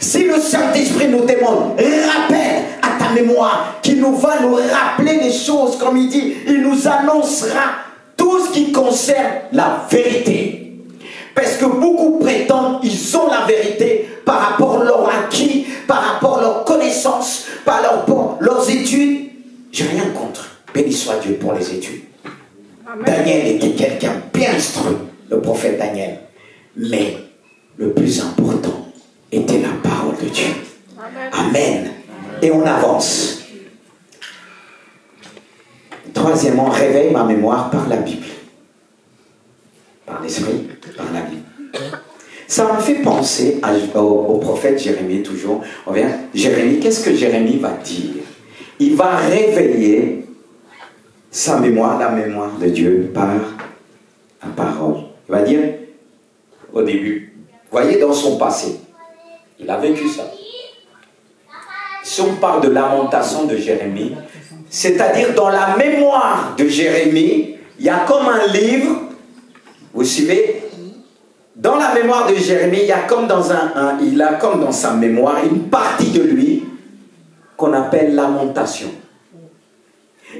Speaker 1: Si le Saint-Esprit nous demande, rappelle à ta mémoire, qu'il nous va nous rappeler les choses, comme il dit, il nous annoncera tout ce qui concerne la vérité. Parce que beaucoup prétendent qu'ils ont la vérité par rapport à leur acquis, par rapport à leurs connaissances, par rapport à leurs études. J'ai rien contre. Béni soit Dieu pour les études. Amen. Daniel était quelqu'un bien instruit, le prophète Daniel. Mais le plus important était la parole de Dieu. Amen. Amen. Et on avance. Troisièmement, réveille ma mémoire par la Bible. Par l'esprit, par la Bible. Ça me fait penser au prophète Jérémie toujours. On vient, Jérémie, qu'est-ce que Jérémie va dire? Il va réveiller sa mémoire, la mémoire de Dieu par la parole. Il va dire au début, voyez dans son passé, il a vécu ça. Si on parle de lamentation de Jérémie, c'est-à-dire dans la mémoire de Jérémie, il y a comme un livre, vous suivez? Dans la mémoire de Jérémie, il y a comme il a comme dans sa mémoire une partie de lui qu'on appelle lamentation.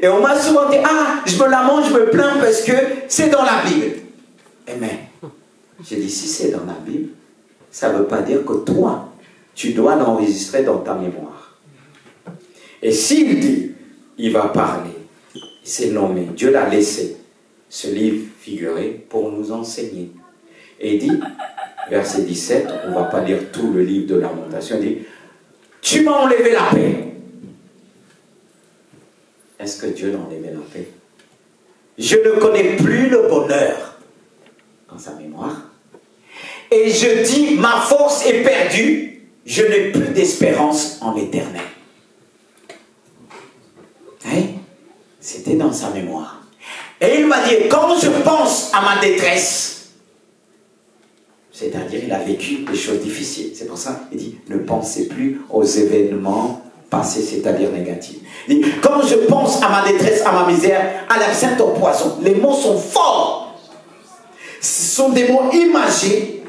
Speaker 1: Et on m'a souvent dit, ah, je me lamente, je me plains parce que c'est dans la Bible. Amen. J'ai dit, si c'est dans la Bible, ça ne veut pas dire que toi, tu dois l'enregistrer dans ta mémoire. Et s'il dit, il va parler, c'est nommé, Dieu l'a laissé, ce livre figuré pour nous enseigner. Et il dit, verset 17, on ne va pas lire tout le livre de lamentation, il dit, tu m'as enlevé la paix. Est-ce que Dieu l'a enlevé la paix? Je ne connais plus le bonheur dans sa mémoire. Et je dis, ma force est perdue, je n'ai plus d'espérance en l'éternel. Hein? C'était dans sa mémoire. Et il m'a dit, quand je pense à ma détresse, c'est-à-dire il a vécu des choses difficiles. C'est pour ça qu'il dit, ne pensez plus aux événements passés, c'est-à-dire négatifs. Il dit, quand je pense à ma détresse, à ma misère, à l'absinthe, au poison, les mots sont forts. Ce sont des mots imagés,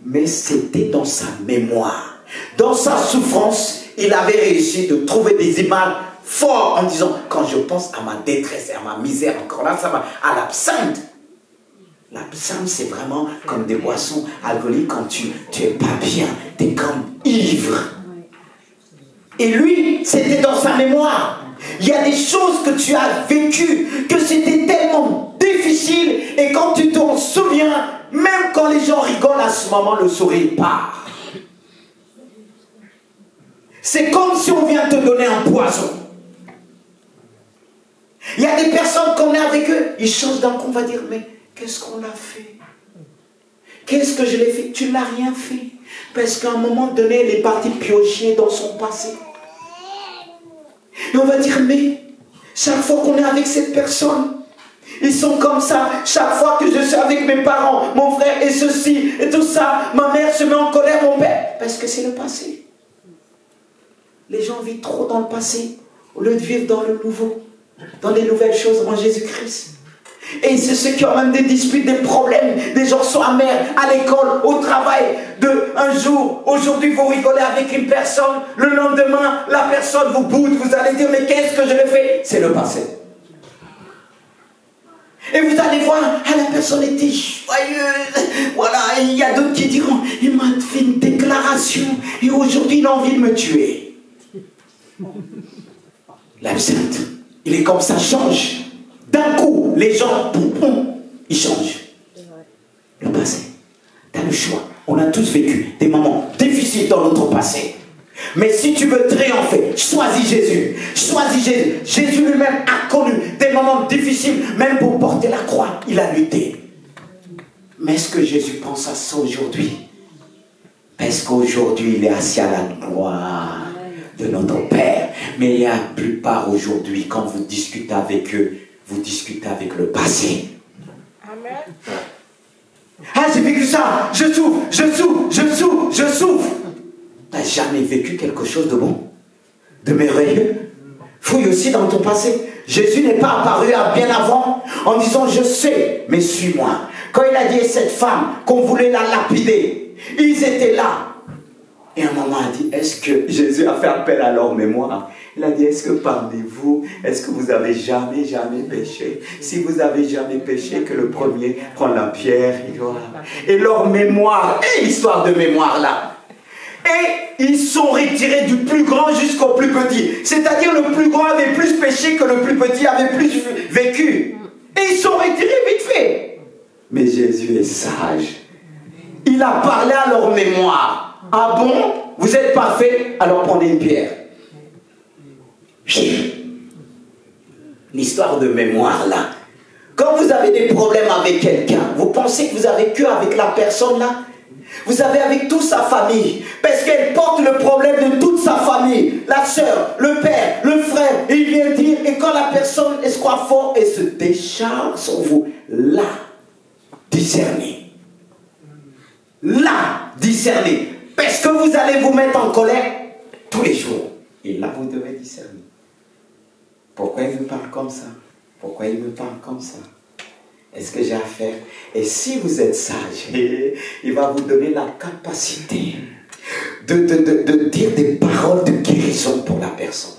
Speaker 1: mais c'était dans sa mémoire. Dans sa souffrance, il avait réussi de trouver des images fortes en disant, quand je pense à ma détresse, à ma misère, encore là, ça va, à l'absinthe. L'absinthe, c'est vraiment comme des boissons alcooliques quand tu es pas bien, tu es comme ivre. Et lui, c'était dans sa mémoire. Il y a des choses que tu as vécues, que c'était tellement difficile, et quand tu t'en souviens, même quand les gens rigolent à ce moment, le sourire part. C'est comme si on vient te donner un poison. Il y a des personnes qu'on est avec eux, ils changent d'un coup, on va dire, mais qu'est-ce qu'on a fait? Qu'est-ce que je l'ai fait? Tu n'as rien fait. Parce qu'à un moment donné, elle est partie piocher dans son passé. Et on va dire, mais chaque fois qu'on est avec cette personne, ils sont comme ça. Chaque fois que je suis avec mes parents, mon frère et ceci et tout ça, ma mère se met en colère, mon père. Parce que c'est le passé. Les gens vivent trop dans le passé au lieu de vivre dans le nouveau, dans les nouvelles choses en Jésus-Christ. Et c'est ceux qui ont même des disputes, des problèmes, des gens sont amers à l'école, au travail, un jour, aujourd'hui vous rigolez avec une personne, le lendemain la personne vous boude, vous allez dire mais qu'est-ce que je l'ai fait? C'est le passé. Et vous allez voir, ah, la personne était joyeuse, voilà, et il y a d'autres qui diront, il m'a fait une déclaration et aujourd'hui il a envie de me tuer. L'absinthe, il est comme ça, change. D'un coup, les gens, ils changent. Le passé, tu as le choix. On a tous vécu des moments difficiles dans notre passé. Mais si tu veux triompher, choisis Jésus. Choisis Jésus. Jésus lui-même a connu des moments difficiles, même pour porter la croix. Il a lutté. Mais est-ce que Jésus pense à ça aujourd'hui? Parce qu'aujourd'hui, il est assis à la gloire de notre Père. Mais il y a la plupart aujourd'hui, quand vous discutez avec eux, vous discutez avec le passé. Amen. Ah, j'ai vécu ça, je souffre, je souffre, je souffre, je souffre. Tu n'as jamais vécu quelque chose de bon, de merveilleux? Fouille aussi dans ton passé. Jésus n'est pas apparu bien avant en disant je sais, mais suis-moi. Quand il a dit à cette femme qu'on voulait la lapider, ils étaient là. Et un moment a dit, est-ce que Jésus a fait appel à leur mémoire? Il a dit, est-ce que parmi vous, est-ce que vous avez jamais péché? Si vous avez jamais péché, que le premier prend la pierre. Et leur mémoire, et l'histoire de mémoire là. Et ils sont retirés du plus grand jusqu'au plus petit. C'est-à-dire le plus grand avait plus péché que le plus petit avait plus vécu. Et ils sont retirés vite fait. Mais Jésus est sage. Il a parlé à leur mémoire. Ah bon? Vous êtes parfaits? Alors prenez une pierre. L'histoire de mémoire là. Quand vous avez des problèmes avec quelqu'un, vous pensez que vous avez que avec la personne là? Vous avez avec toute sa famille, parce qu'elle porte le problème de toute sa famille, la soeur, le père, le frère, et il vient dire, et quand la personne est croit fort et se décharge sur vous, là, discernez. Là, discernez. Parce que vous allez vous mettre en colère tous les jours. Et là, vous devez discerner. Pourquoi il me parle comme ça? Pourquoi il me parle comme ça? Est-ce que j'ai affaire? Et si vous êtes sage, il va vous donner la capacité de dire des paroles de guérison pour la personne.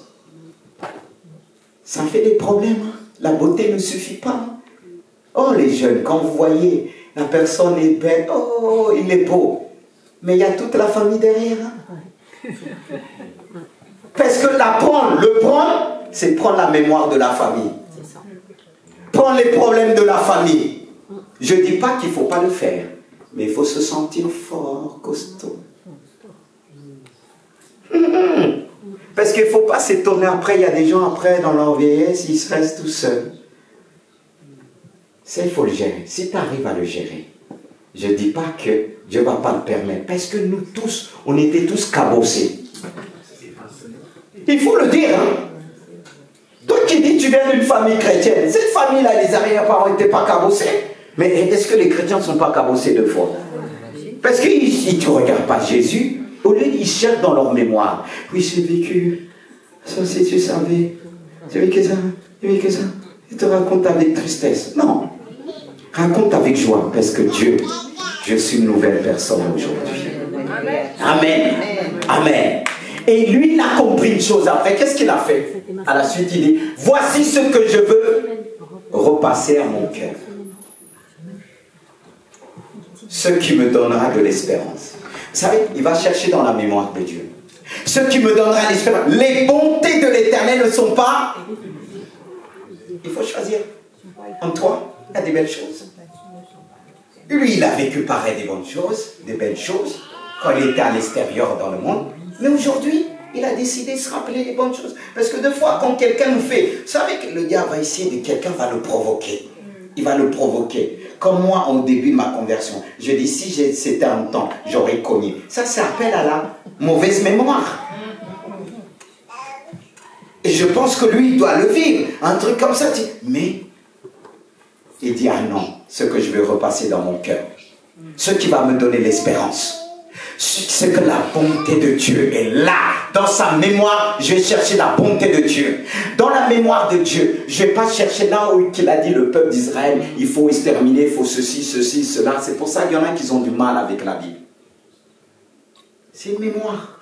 Speaker 1: Ça fait des problèmes. Hein? La beauté ne suffit pas. Hein? Oh les jeunes, quand vous voyez, la personne est belle, oh il est beau. Mais il y a toute la famille derrière. Hein? Parce que le prendre, c'est prendre la mémoire de la famille. Prendre les problèmes de la famille. Je ne dis pas qu'il ne faut pas le faire, mais il faut se sentir fort, costaud. Parce qu'il ne faut pas s'étonner après, il y a des gens après, dans leur vieillesse, ils se restent tout seuls. Ça, il faut le gérer. Si tu arrives à le gérer, je ne dis pas que Dieu ne va pas le permettre, parce que nous tous, on était tous cabossés. Il faut le dire, hein. Toi qui dis tu viens d'une famille chrétienne, cette famille-là, les arrière-parents n'étaient pas cabossés. Mais est-ce que les chrétiens ne sont pas cabossés de fois? Parce qu'ils ne regardent pas Jésus. Au lieu, ils cherchent dans leur mémoire. Oui, j'ai vécu. Ça, si tu savais. J'ai vécu ça. J'ai vécu ça. Ils te racontent avec tristesse. Non. Raconte avec joie. Parce que Dieu, je suis une nouvelle personne aujourd'hui. Amen. Amen. Et lui, il a compris une chose après. Qu'est-ce qu'il a fait? À la suite, il dit, voici ce que je veux repasser à mon cœur. Ce qui me donnera de l'espérance. Vous savez, il va chercher dans la mémoire de Dieu. Ce qui me donnera l'espérance. Les bontés de l'Éternel ne sont pas... Il faut choisir. En toi, il y a des belles choses. Lui, il a vécu pareil des bonnes choses, des belles choses, quand il était à l'extérieur dans le monde. Mais aujourd'hui, il a décidé de se rappeler les bonnes choses. Parce que des fois, quand quelqu'un nous fait... Vous savez que le diable va essayer de... Quelqu'un va le provoquer. Il va le provoquer. Comme moi, au début de ma conversion, je dis, si c'était un temps, j'aurais connu. Ça appelle à la mauvaise mémoire. Et je pense que lui, il doit le vivre. Un truc comme ça. Mais, il dit, ah non, ce que je veux repasser dans mon cœur. Ce qui va me donner l'espérance. C'est que la bonté de Dieu est là. Dans sa mémoire, je vais chercher la bonté de Dieu. Dans la mémoire de Dieu, je ne vais pas chercher là où il a dit le peuple d'Israël, il faut exterminer, il faut ceci, ceci, cela. C'est pour ça qu'il y en a qui ont du mal avec la Bible. C'est une mémoire.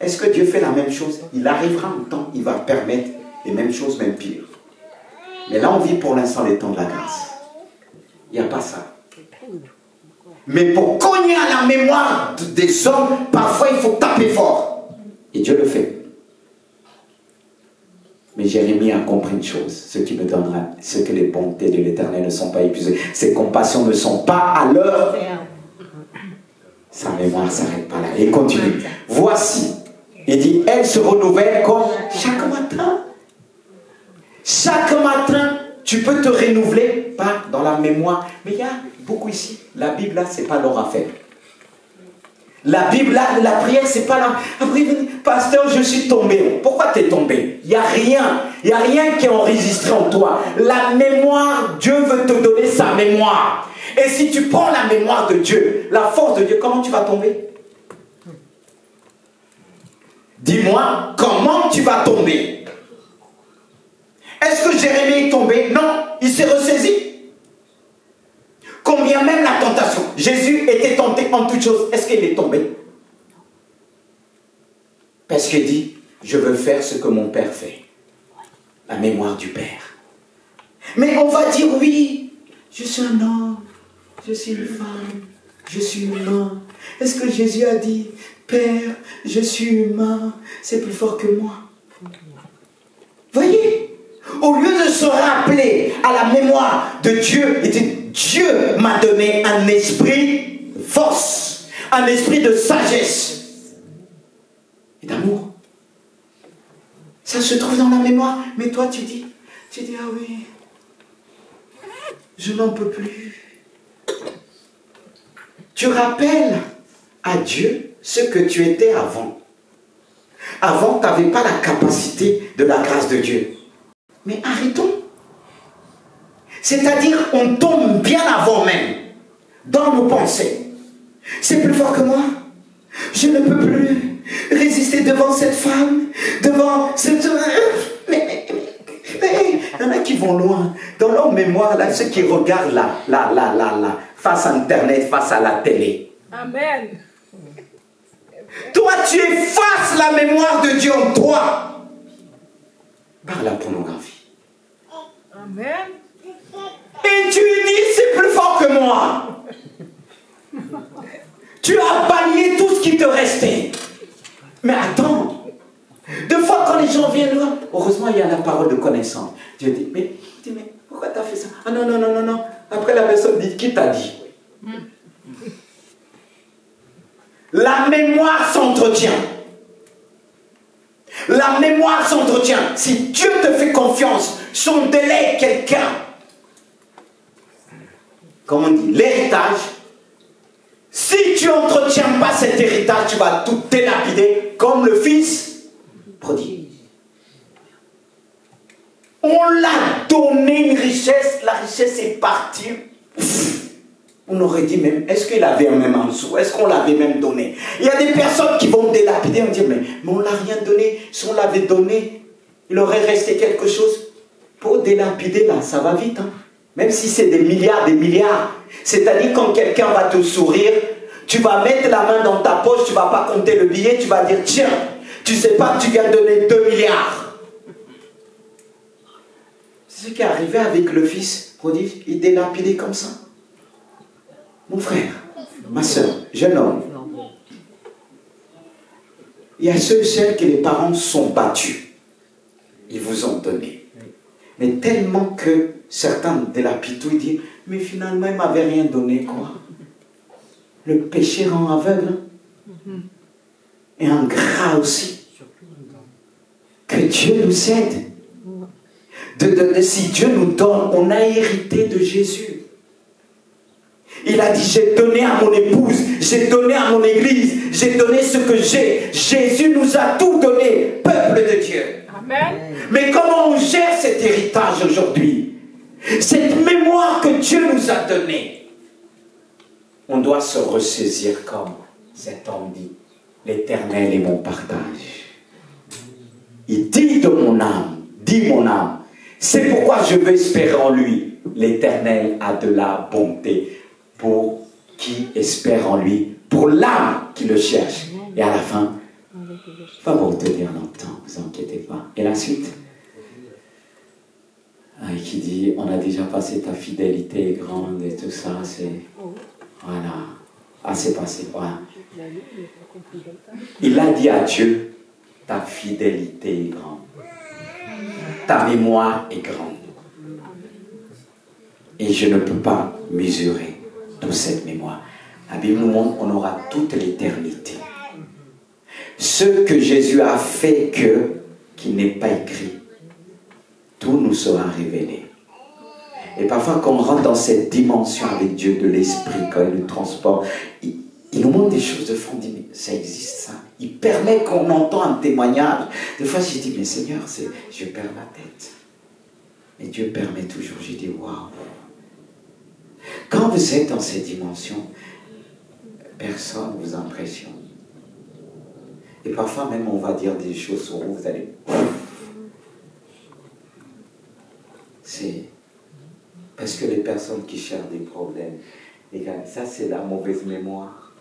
Speaker 1: Est-ce que Dieu fait la même chose? Il arrivera un temps, il va permettre les mêmes choses, même pire. Mais là, on vit pour l'instant les temps de la grâce. Il n'y a pas ça. Mais pour cogner à la mémoire des hommes, parfois il faut taper fort. Et Dieu le fait. Mais Jérémie a compris une chose. Ce qui me donnera, ce que les bontés de l'Éternel ne sont pas épuisées. Ses compassions ne sont pas à l'heure. Sa mémoire ne s'arrête pas là. Et continue. Voici. Il dit, elle se renouvelle comme chaque matin. Chaque matin, tu peux te renouveler par dans la mémoire. Mais il y a beaucoup ici. La Bible, là, ce n'est pas leur affaire. La Bible, là, la prière, ce n'est pas là. Après, pasteur, je suis tombé. Pourquoi tu es tombé? Il n'y a rien. Il n'y a rien qui est enregistré en toi. La mémoire, Dieu veut te donner sa mémoire. Et si tu prends la mémoire de Dieu, la force de Dieu, comment tu vas tomber? Dis-moi, comment tu vas tomber? Est-ce que Jérémie est tombé? Non, il s'est ressaisi. Combien même la tentation. Jésus était tenté en toutes choses. Est-ce qu'il est tombé? Parce qu'il dit, je veux faire ce que mon père fait. La mémoire du père. Mais on va dire oui, je suis un homme, je suis une femme, je suis humain. Est-ce que Jésus a dit, Père, je suis humain, c'est plus fort que moi? Voyez, au lieu de se rappeler à la mémoire de Dieu, il dit, Dieu m'a donné un esprit de force, un esprit de sagesse et d'amour. Ça se trouve dans la mémoire, mais toi tu dis, ah oui, je n'en peux plus. Tu rappelles à Dieu ce que tu étais avant. Avant, tu n'avais pas la capacité de la grâce de Dieu. Mais arrêtons. C'est-à-dire, on tombe bien avant même, dans nos pensées. C'est plus fort que moi. Je ne peux plus résister devant cette femme, devant cette... Mais il y en a qui vont loin. Dans leur mémoire, là, ceux qui regardent là, face à Internet, face à la télé.
Speaker 2: Amen.
Speaker 1: Toi, tu effaces la mémoire de Dieu en toi par la pornographie.
Speaker 2: Amen.
Speaker 1: Et tu dis, c'est plus fort que moi. Tu as banni tout ce qui te restait. Mais attends. Deux fois, quand les gens viennent là, heureusement, il y a la parole de connaissance. Dieu dit, mais pourquoi tu as fait ça? Ah non, non, non, non, non. Après, la personne dit, qui t'a dit? La mémoire s'entretient. La mémoire s'entretient. Si Dieu te fait confiance, son délai quelqu'un. Comme on dit, l'héritage. Si tu n'entretiens pas cet héritage, tu vas tout délapider comme le fils prodigue. On l'a donné une richesse, la richesse est partie. On aurait dit même, est-ce qu'il avait même en dessous? Est-ce qu'on l'avait même donné? Il y a des personnes qui vont délapider, on dit, mais on ne l'a rien donné. Si on l'avait donné, il aurait resté quelque chose. Pour délapider, là, ça va vite. Hein? Même si c'est des milliards. C'est-à-dire quand quelqu'un va te sourire, tu vas mettre la main dans ta poche, tu ne vas pas compter le billet, tu vas dire, tiens, tu ne sais pas que tu viens de donner 2 milliards. C'est ce qui est arrivé avec le fils prodigue, il délapidait comme ça. Mon frère, ma soeur, jeune homme, il y a ceux et celles que les parents sont battus. Ils vous ont donné. Mais tellement que certains délapident tout, ils disent, mais finalement, il ne m'avait rien donné, quoi. Le péché rend aveugle. Et ingrat aussi. Que Dieu nous aide. Si Dieu nous donne, on a hérité de Jésus. Il a dit, j'ai donné à mon épouse, j'ai donné à mon église, j'ai donné ce que j'ai. Jésus nous a tout donné, peuple de Dieu.
Speaker 2: Amen.
Speaker 1: Mais comment on gère cet héritage aujourd'hui? Cette mémoire que Dieu nous a donnée. On doit se ressaisir comme cet homme dit, l'Éternel est mon partage. Il dit de mon âme, dit mon âme, c'est pourquoi je veux espérer en lui. L'Éternel a de la bonté pour qui espère en lui, pour l'âme qui le cherche. Et à la fin, va vous retenir longtemps, ne vous inquiétez pas. Et la suite, qui dit, on a déjà passé ta fidélité grande et tout ça, c'est... Voilà. Ah, c'est passé, voilà. Il a dit à Dieu, ta fidélité est grande. Ta mémoire est grande. Et je ne peux pas mesurer toute cette mémoire. La Bible nous montre qu'on aura toute l'éternité. Ce que Jésus a fait qui n'est pas écrit, tout nous sera révélé. Et parfois, quand on rentre dans cette dimension avec Dieu de l'esprit, quand il nous transporte, il nous montre des choses de fond. On dit, mais ça existe ça. Il permet qu'on entende un témoignage. Des fois, je dis, mais Seigneur, je perds la tête. Mais Dieu permet toujours. Je dis, waouh. Quand vous êtes dans cette dimension, personne ne vous impressionne. Et parfois, même, on va dire des choses sur vous, vous allez... C'est... Parce que les personnes qui cherchent des problèmes, les gars, ça c'est la mauvaise mémoire.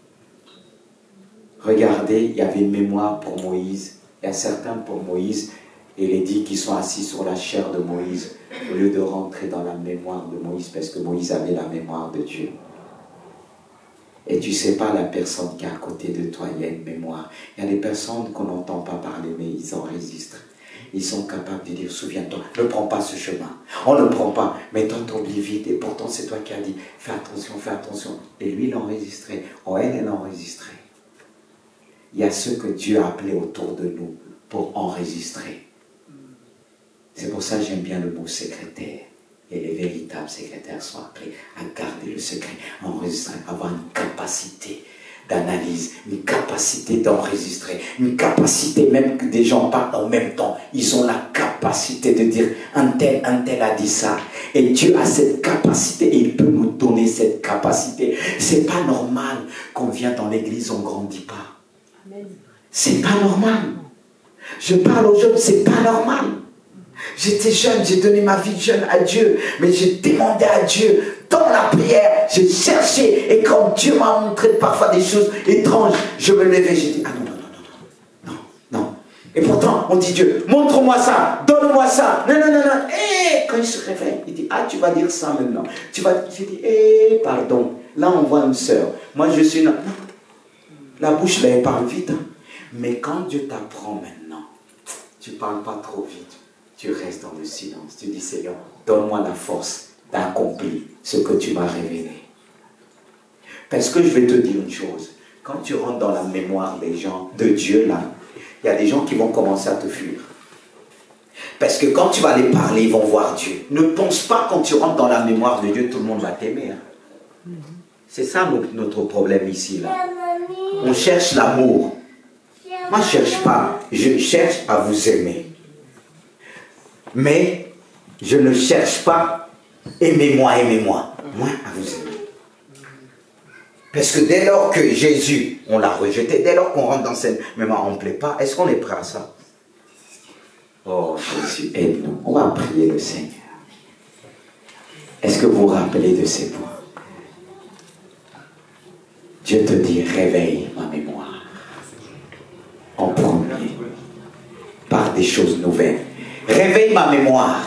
Speaker 1: Regardez, il y avait une mémoire pour Moïse Il y a certains pour Moïse, il est dit qu'ils sont assis sur la chair de Moïse, au lieu de rentrer dans la mémoire de Moïse, parce que Moïse avait la mémoire de Dieu. Et tu ne sais pas la personne qui est à côté de toi, il y a une mémoire. Il y a des personnes qu'on n'entend pas parler, mais ils enregistrent. Ils sont capables de dire, souviens-toi, ne prends pas ce chemin. On ne prend pas, mais toi t'oublies vite. Et pourtant c'est toi qui as dit, fais attention, fais attention. Et lui il a enregistré, oh elle a enregistré. Il y a ceux que Dieu a appelés autour de nous pour enregistrer. C'est pour ça que j'aime bien le mot secrétaire. Et les véritables secrétaires sont appelés à garder le secret, à enregistrer, à avoir une capacité d'analyse, une capacité d'enregistrer, une capacité même que des gens parlent en même temps. Ils ont la capacité de dire un tel a dit ça. Et Dieu a cette capacité et il peut nous donner cette capacité. C'est pas normal qu'on vient dans l'église, on ne grandit pas. C'est pas normal. Je parle aux jeunes, c'est pas normal. J'étais jeune, j'ai donné ma vie jeune à Dieu, mais j'ai demandé à Dieu dans la prière, j'ai cherché, et quand Dieu m'a montré parfois des choses étranges, je me levais, j'ai dit, ah non. Et pourtant, on dit Dieu, montre-moi ça, donne-moi ça, non. Et quand il se réveille, il dit, ah tu vas dire ça maintenant. J'ai dit, pardon, là on voit une sœur, moi je suis... Non. La bouche là, elle parle vite, hein. Mais quand Dieu t'apprend maintenant, tu ne parles pas trop vite. Tu restes dans le silence. Tu dis, Seigneur, donne-moi la force d'accomplir ce que tu m'as révélé. Parce que je vais te dire une chose. Quand tu rentres dans la mémoire des gens, de Dieu, là, il y a des gens qui vont commencer à te fuir. Parce que quand tu vas les parler, ils vont voir Dieu. Ne pense pas quand tu rentres dans la mémoire de Dieu, tout le monde va t'aimer. Hein. C'est ça notre problème ici, là. On cherche l'amour. Moi, je ne cherche pas. Je cherche à vous aimer. Mais je ne cherche pas aimez-moi. Moi, à vous aimer. Parce que dès lors que Jésus, on l'a rejeté, dès lors qu'on rentre dans cette mémoire, on ne plaît pas, est-ce qu'on est prêt à ça? Oh Jésus, aide-nous. On va prier le Seigneur. Est-ce que vous vous rappelez de ces points? Dieu te dit, réveille ma mémoire. En premier. Par des choses nouvelles. Réveille ma mémoire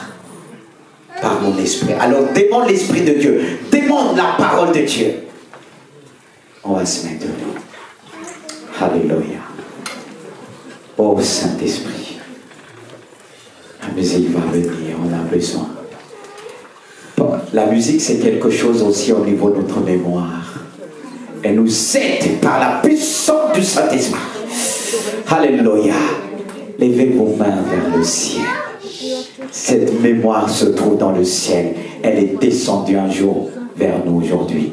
Speaker 1: par mon esprit. Alors demande l'esprit de Dieu. Demande la parole de Dieu. On va se mettre debout. Alléluia. Oh Saint-Esprit. La musique va venir. On a besoin. Bon, la musique c'est quelque chose aussi au niveau de notre mémoire. Elle nous aide par la puissance du Saint-Esprit. Alléluia. Levez vos mains vers le ciel. Cette mémoire se trouve dans le ciel. Elle est descendue un jour vers nous aujourd'hui.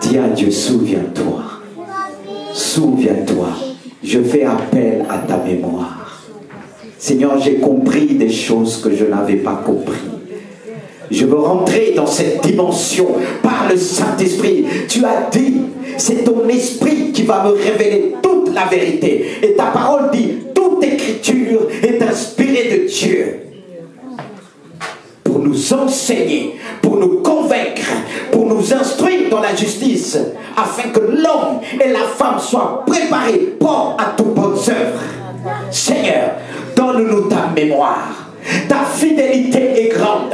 Speaker 1: Dis à Dieu, souviens-toi. Souviens-toi. Je fais appel à ta mémoire. Seigneur, j'ai compris des choses que je n'avais pas compris. Je veux rentrer dans cette dimension par le Saint-Esprit. Tu as dit, c'est ton esprit qui va me révéler toute la vérité. Et ta parole dit, toute écriture est inspirée de Dieu. Pour nous enseigner, pour nous convaincre, pour nous instruire dans la justice, afin que l'homme et la femme soient préparés, prompts à toutes bonnes œuvres. Seigneur, donne-nous ta mémoire. Ta fidélité est grande.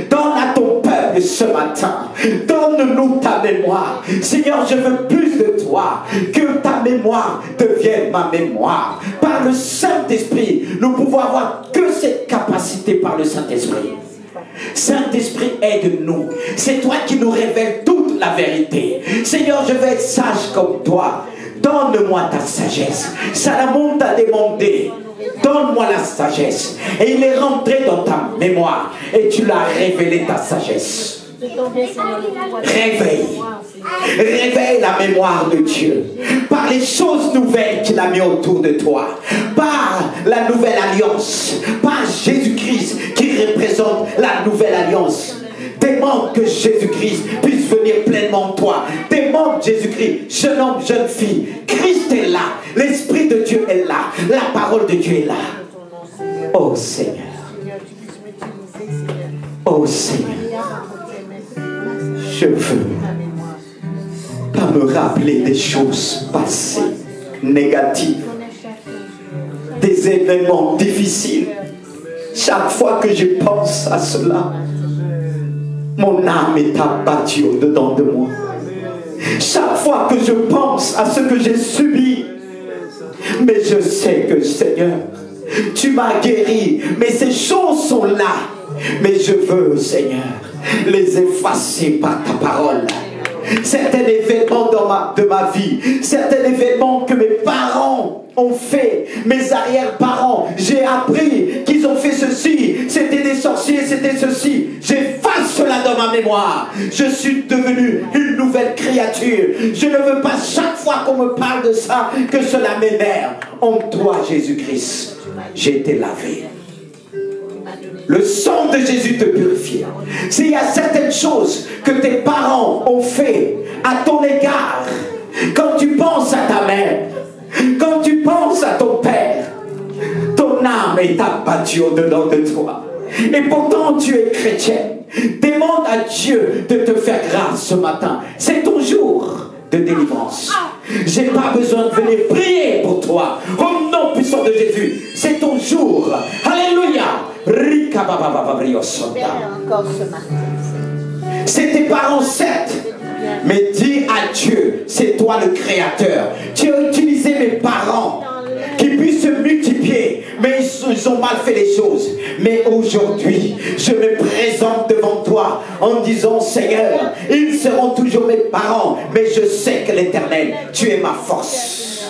Speaker 1: Donne à ton peuple ce matin. Donne-nous ta mémoire. Seigneur, je veux plus de toi. Que ta mémoire devienne ma mémoire. Par le Saint-Esprit, nous pouvons avoir que cette capacité par le Saint-Esprit. Saint-Esprit, aide-nous. C'est toi qui nous révèles toute la vérité. Seigneur, je veux être sage comme toi. Donne-moi ta sagesse. Salomon t'a demandé. Donne-moi la sagesse. Et il est rentré dans ta mémoire. Et tu l'as révélé ta sagesse. Réveille. Réveille la mémoire de Dieu. Par les choses nouvelles qu'il a mis autour de toi. Par la nouvelle alliance. Par Jésus-Christ qui représente la nouvelle alliance. Demande que Jésus-Christ puisse venir pleinement en toi. Demande Jésus-Christ, jeune homme, jeune fille. Christ est là. L'Esprit de Dieu est là. La parole de Dieu est là. Oh Seigneur. Oh Seigneur. Je veux pas me rappeler des choses passées, négatives. des événements difficiles. Chaque fois que je pense à cela, mon âme est abattue au-dedans de moi. Chaque fois que je pense à ce que j'ai subi, mais je sais que Seigneur, tu m'as guéri, mais ces choses sont là. Mais je veux, Seigneur, les effacer par ta parole. Certains événements de ma vie, certains événements que mes parents ont fait, mes arrière-parents, j'ai appris qu'ils ont fait ceci, c'était des sorciers, c'était ceci. J'efface cela dans ma mémoire. Je suis devenu une nouvelle créature. Je ne veux pas chaque fois qu'on me parle de ça que cela m'énerve. En toi, Jésus-Christ, j'ai été lavé. Le sang de Jésus te purifie. S'il y a certaines choses que tes parents ont fait à ton égard, quand tu penses à ta mère, quand tu penses à ton père, ton âme est abattue au-dedans de toi. Et pourtant tu es chrétien. Demande à Dieu de te faire grâce ce matin. C'est ton jour de délivrance. J'ai pas besoin de venir prier pour toi. Au nom puissant de Jésus, c'est ton jour. Alléluia. C'est tes parents, certes, mais dis à Dieu, c'est toi le créateur. Tu as utilisé mes parents qui puissent se multiplier, mais ils ont mal fait les choses. Mais aujourd'hui, je me présente devant toi en disant, Seigneur, ils seront toujours mes parents, mais je sais que l'Éternel, tu es ma force.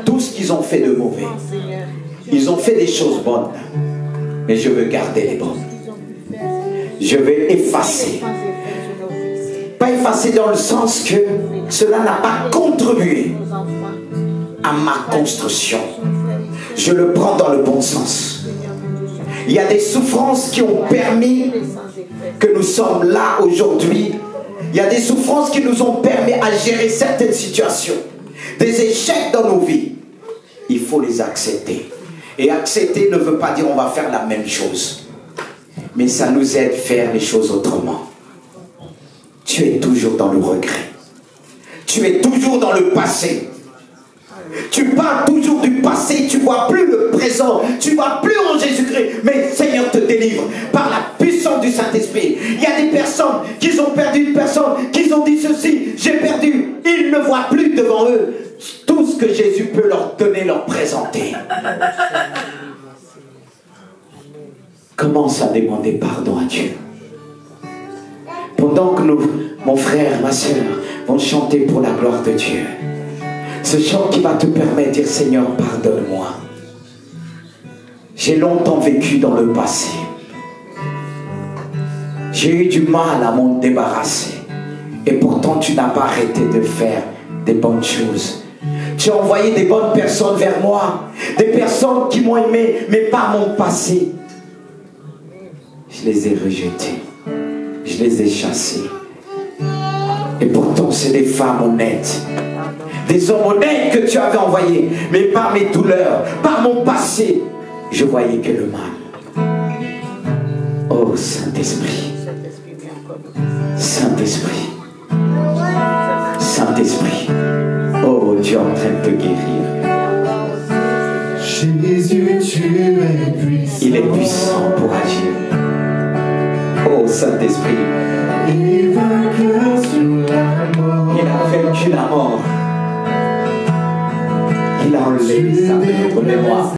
Speaker 1: Tout ce qu'ils ont fait de mauvais, ils ont fait des choses bonnes, mais je veux garder les bonnes. Je vais effacer. Pas effacer dans le sens que cela n'a pas contribué à ma construction. Je le prends dans le bon sens. Il y a des souffrances qui ont permis que nous sommes là aujourd'hui. Il y a des souffrances qui nous ont permis à gérer certaines situations. Des échecs dans nos vies. Il faut les accepter. Et accepter ne veut pas dire on va faire la même chose. Mais ça nous aide à faire les choses autrement. Tu es toujours dans le regret. Tu es toujours dans le passé. Tu parles toujours du passé, tu ne vois plus le présent, tu ne vois plus en Jésus-Christ. Mais Seigneur te délivre par la puissance du Saint-Esprit. Il y a des personnes qui ont perdu une personne, qui ont dit ceci, j'ai perdu. Ils ne voient plus devant eux tout ce que Jésus peut leur donner, leur présenter. Commence à demander pardon à Dieu. Pendant que nous, mon frère, ma soeur, vont chanter pour la gloire de Dieu. Ce chant qui va te permettre de dire, Seigneur, pardonne-moi. J'ai longtemps vécu dans le passé. J'ai eu du mal à m'en débarrasser. Et pourtant, tu n'as pas arrêté de faire des bonnes choses. Tu as envoyé des bonnes personnes vers moi. Des personnes qui m'ont aimé, mais pas mon passé. Je les ai rejetés. Je les ai chassés. Et pourtant, c'est des femmes honnêtes. Des hommes honnêtes que tu avais envoyés. Mais par mes douleurs, par mon passé, je voyais que le mal. Oh Saint-Esprit. Saint-Esprit. Saint-Esprit. Oh, Dieu est en train de te guérir.
Speaker 3: Jésus, tu es puissant.
Speaker 1: Il est puissant pour agir. Oh Saint-Esprit.
Speaker 3: Il vainqueur sur la mort.
Speaker 1: Il a vaincu la mort. Il a enlevé ça de notre mémoire.